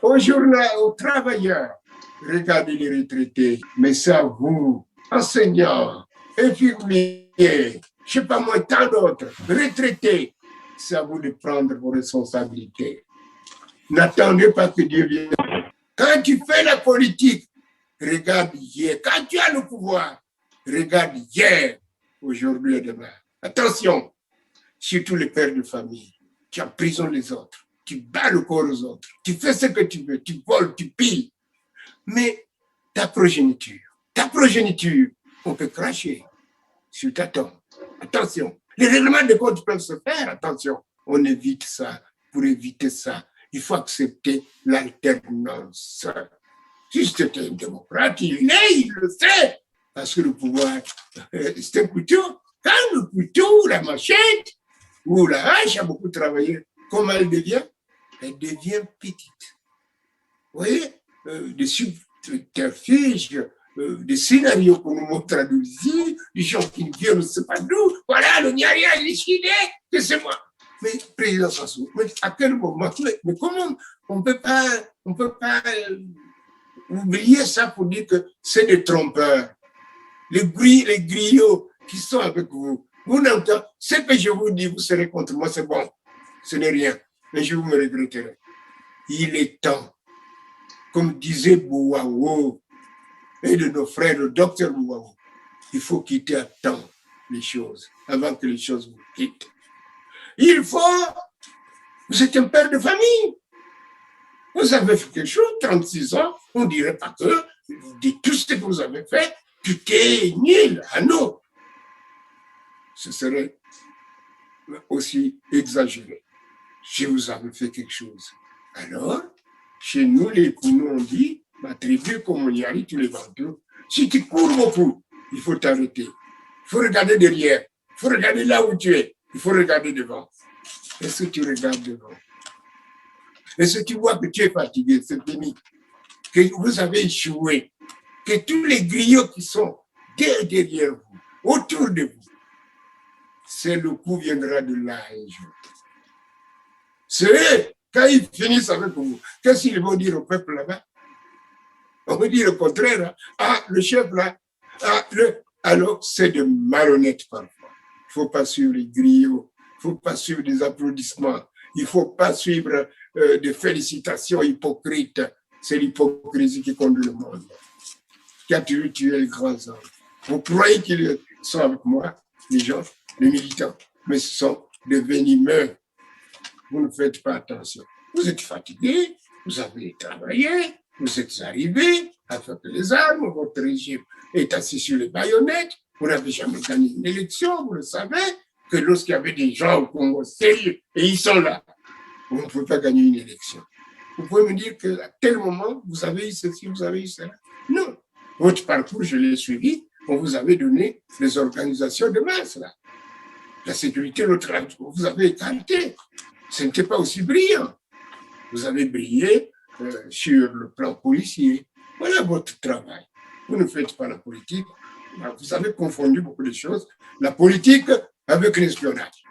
Aux travailleurs, regardez les retraités, mais c'est à vous, enseignants, infirmiers, je ne sais pas moi, tant d'autres, retraités, c'est à vous de prendre vos responsabilités. N'attendez pas que Dieu vienne. Quand tu fais la politique, regarde hier. Quand tu as le pouvoir, regarde hier, aujourd'hui et demain. Attention, surtout les pères de famille, tu emprisonnes les autres, tu bats le corps aux autres, tu fais ce que tu veux, tu voles, tu pilles. Mais ta progéniture, on peut cracher sur ta tombe. Attention, les règlements de compte peuvent se faire, attention. On évite ça. Pour éviter ça, il faut accepter l'alternance. Si c'était un démocrate, il le sait. Parce que le pouvoir, c'est un couteau. Quand le couteau, la machette ou la hache a beaucoup travaillé, comment elle devient? Elle devient petite. Vous voyez, des subterfuges, des scénarios qu'on nous montre à ici, des gens qui viennent, on ne sait pas d'où. Voilà, le Niari a décidé que c'est moi. Mais président Sassou, mais à quel moment? Mais comment on peut pas oublier ça pour dire que c'est des trompeurs. Les griots qui sont avec vous. Vous n'entendez, ce que je vous dis, vous serez contre moi, c'est bon. Ce n'est rien. Mais je vous me regretterai. Il est temps, comme disait Bouaou, et de nos frères, le docteur Bouaou, il faut quitter à temps les choses, avant que les choses vous quittent. Vous êtes un père de famille. Vous avez fait quelque chose, 36 ans, on ne dirait pas que vous dites tout ce que vous avez fait, tout est nul. Ah non. Ce serait aussi exagéré. Si vous avez fait quelque chose. Alors, chez nous, les Kounou, on dit, ma tribu, comme on y arrive, tous les venteux, si tu cours beaucoup, il faut t'arrêter. Il faut regarder derrière. Il faut regarder là où tu es. Il faut regarder devant. Est-ce que tu regardes devant? Est-ce que tu vois que tu es fatigué, c'est fini, que vous avez échoué, que tous les griots qui sont derrière vous, autour de vous, c'est le coup viendra de là un jour. C'est eux, quand ils finissent avec vous, qu'est-ce qu'ils vont dire au peuple là-bas? On va dire le contraire. Hein? Ah, le chef là, alors c'est de malhonnêtes parfois. Il ne faut pas suivre les griots, il ne faut pas suivre des applaudissements, il ne faut pas suivre des félicitations hypocrites. C'est l'hypocrisie qui conduit le monde. Qui a tué les grands hommes. Vous croyez qu'ils sont avec moi, les gens, les militants, mais ce sont des venimeux. Vous ne faites pas attention. Vous êtes fatigués, vous avez travaillé, vous êtes arrivés avec les armes, votre régime est assis sur les baïonnettes, vous n'avez jamais gagné une élection, vous le savez, que lorsqu'il y avait des gens au Congo sérieux, et ils sont là, vous ne pouvez pas gagner une élection. Vous pouvez me dire qu'à tel moment, vous avez eu ceci, vous avez eu cela. Non. Votre parcours, je l'ai suivi. On vous avait donné les organisations de masse, là. La sécurité, l'autre, vous avez écarté. Ce n'était pas aussi brillant. Vous avez brillé sur le plan policier. Voilà votre travail. Vous ne faites pas la politique. Vous avez confondu beaucoup de choses. La politique avec l'espionnage.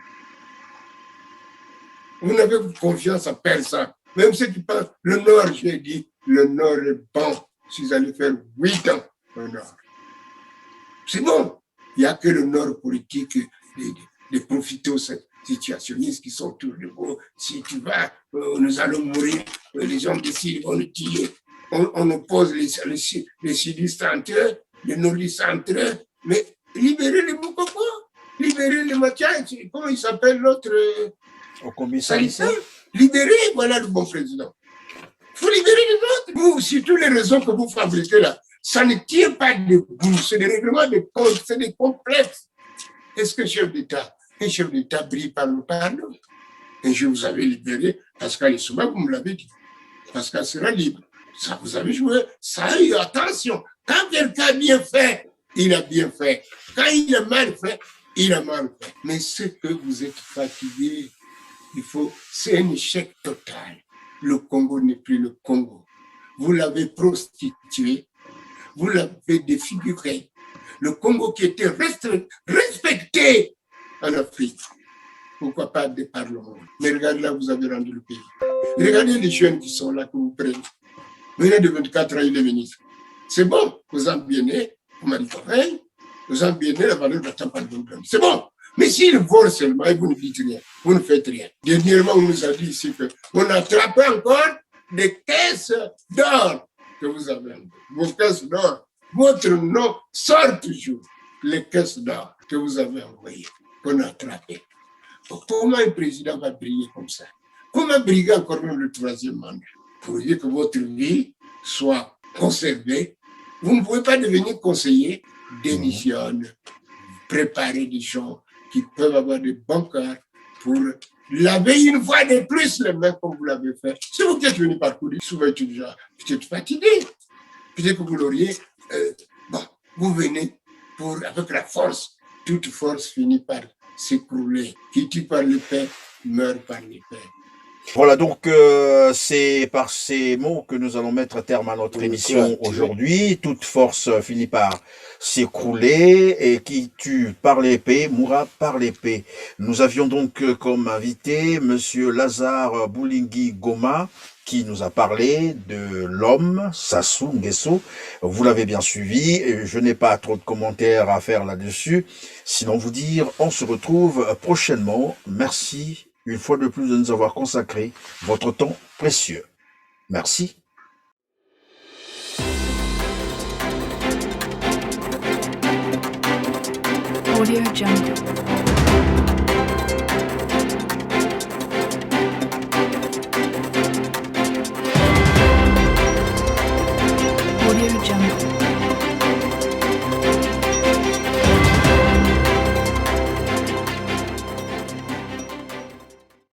Vous n'avez confiance en personne. Même ceux qui pensent, le Nord, j'ai dit, le Nord est bon. Si vous allez faire 8 ans au Nord. C'est bon. Il n'y a que le Nord politique de profiter aux situationnistes qui sont autour de vous. Si tu vas, nous allons mourir, les gens d'ici vont nous tuer. On oppose les sudistes entre eux, les nordistes entre eux, mais libérez les Moukoko, libérez les Matia, comment il s'appelle l'autre Au commissariat. Libérez, voilà le bon président. Il faut libérer les autres. Vous, sur toutes les raisons que vous fabriquez là, ça ne tient pas debout, c'est des règlements de compte, c'est des complexes. Est-ce que un chef d'État brille par le pardon? Et je vous avais libéré, Pascal Issouba, vous me l'avez dit. Pascal sera libre. Ça, vous avez joué. Ça a eu attention. Quand quelqu'un a bien fait, il a bien fait. Quand il a mal fait, il a mal fait. Mais ce que vous êtes fatigué, c'est un échec total. Le Congo n'est plus le Congo. Vous l'avez prostitué, vous l'avez défiguré. Le Congo qui était respecté en Afrique. Pourquoi pas des parlements? Mais regardez là, vous avez rendu le pays. Regardez les jeunes qui sont là que vous prenez. Venez de 24 ans, il est ministre. C'est bon, vous ambiennez, vous m'avez dit, vous ambiennez la valeur de la tampon. C'est bon. Mais s'il vole seulement et vous ne dites rien, vous ne faites rien. Dernièrement, on nous a dit ici qu'on attrape encore des caisses d'or que vous avez. Vos caisses d'or, votre nom sort toujours. Les caisses d'or que vous avez envoyées, qu'on a attrapées. Comment un président va briller comme ça? Comment briller encore même le 3e mandat? Pour dire que votre vie soit conservée, vous ne pouvez pas devenir conseiller, démissionne, préparer des gens qui peuvent avoir des bons cœurs pour laver une fois de plus les mains comme vous l'avez fait. Si vous êtes venu parcourir, souvent tu déjà peut-être fatigué, peut-être que vous l'auriez, vous venez avec la force, toute force finit par s'écrouler. Qui tue par l'épée, meurt par l'épée. Voilà, donc c'est par ces mots que nous allons mettre terme à notre émission aujourd'hui. Toute force finit par s'écrouler et qui tue par l'épée mourra par l'épée. Nous avions donc comme invité Monsieur Lazare Boulingui Goma, qui nous a parlé de l'homme, Sassou Nguesso. Vous l'avez bien suivi, je n'ai pas trop de commentaires à faire là-dessus. Sinon vous dire, on se retrouve prochainement. Merci une fois de plus de nous avoir consacré votre temps précieux. Merci. Audio Jungle. Audio Jungle.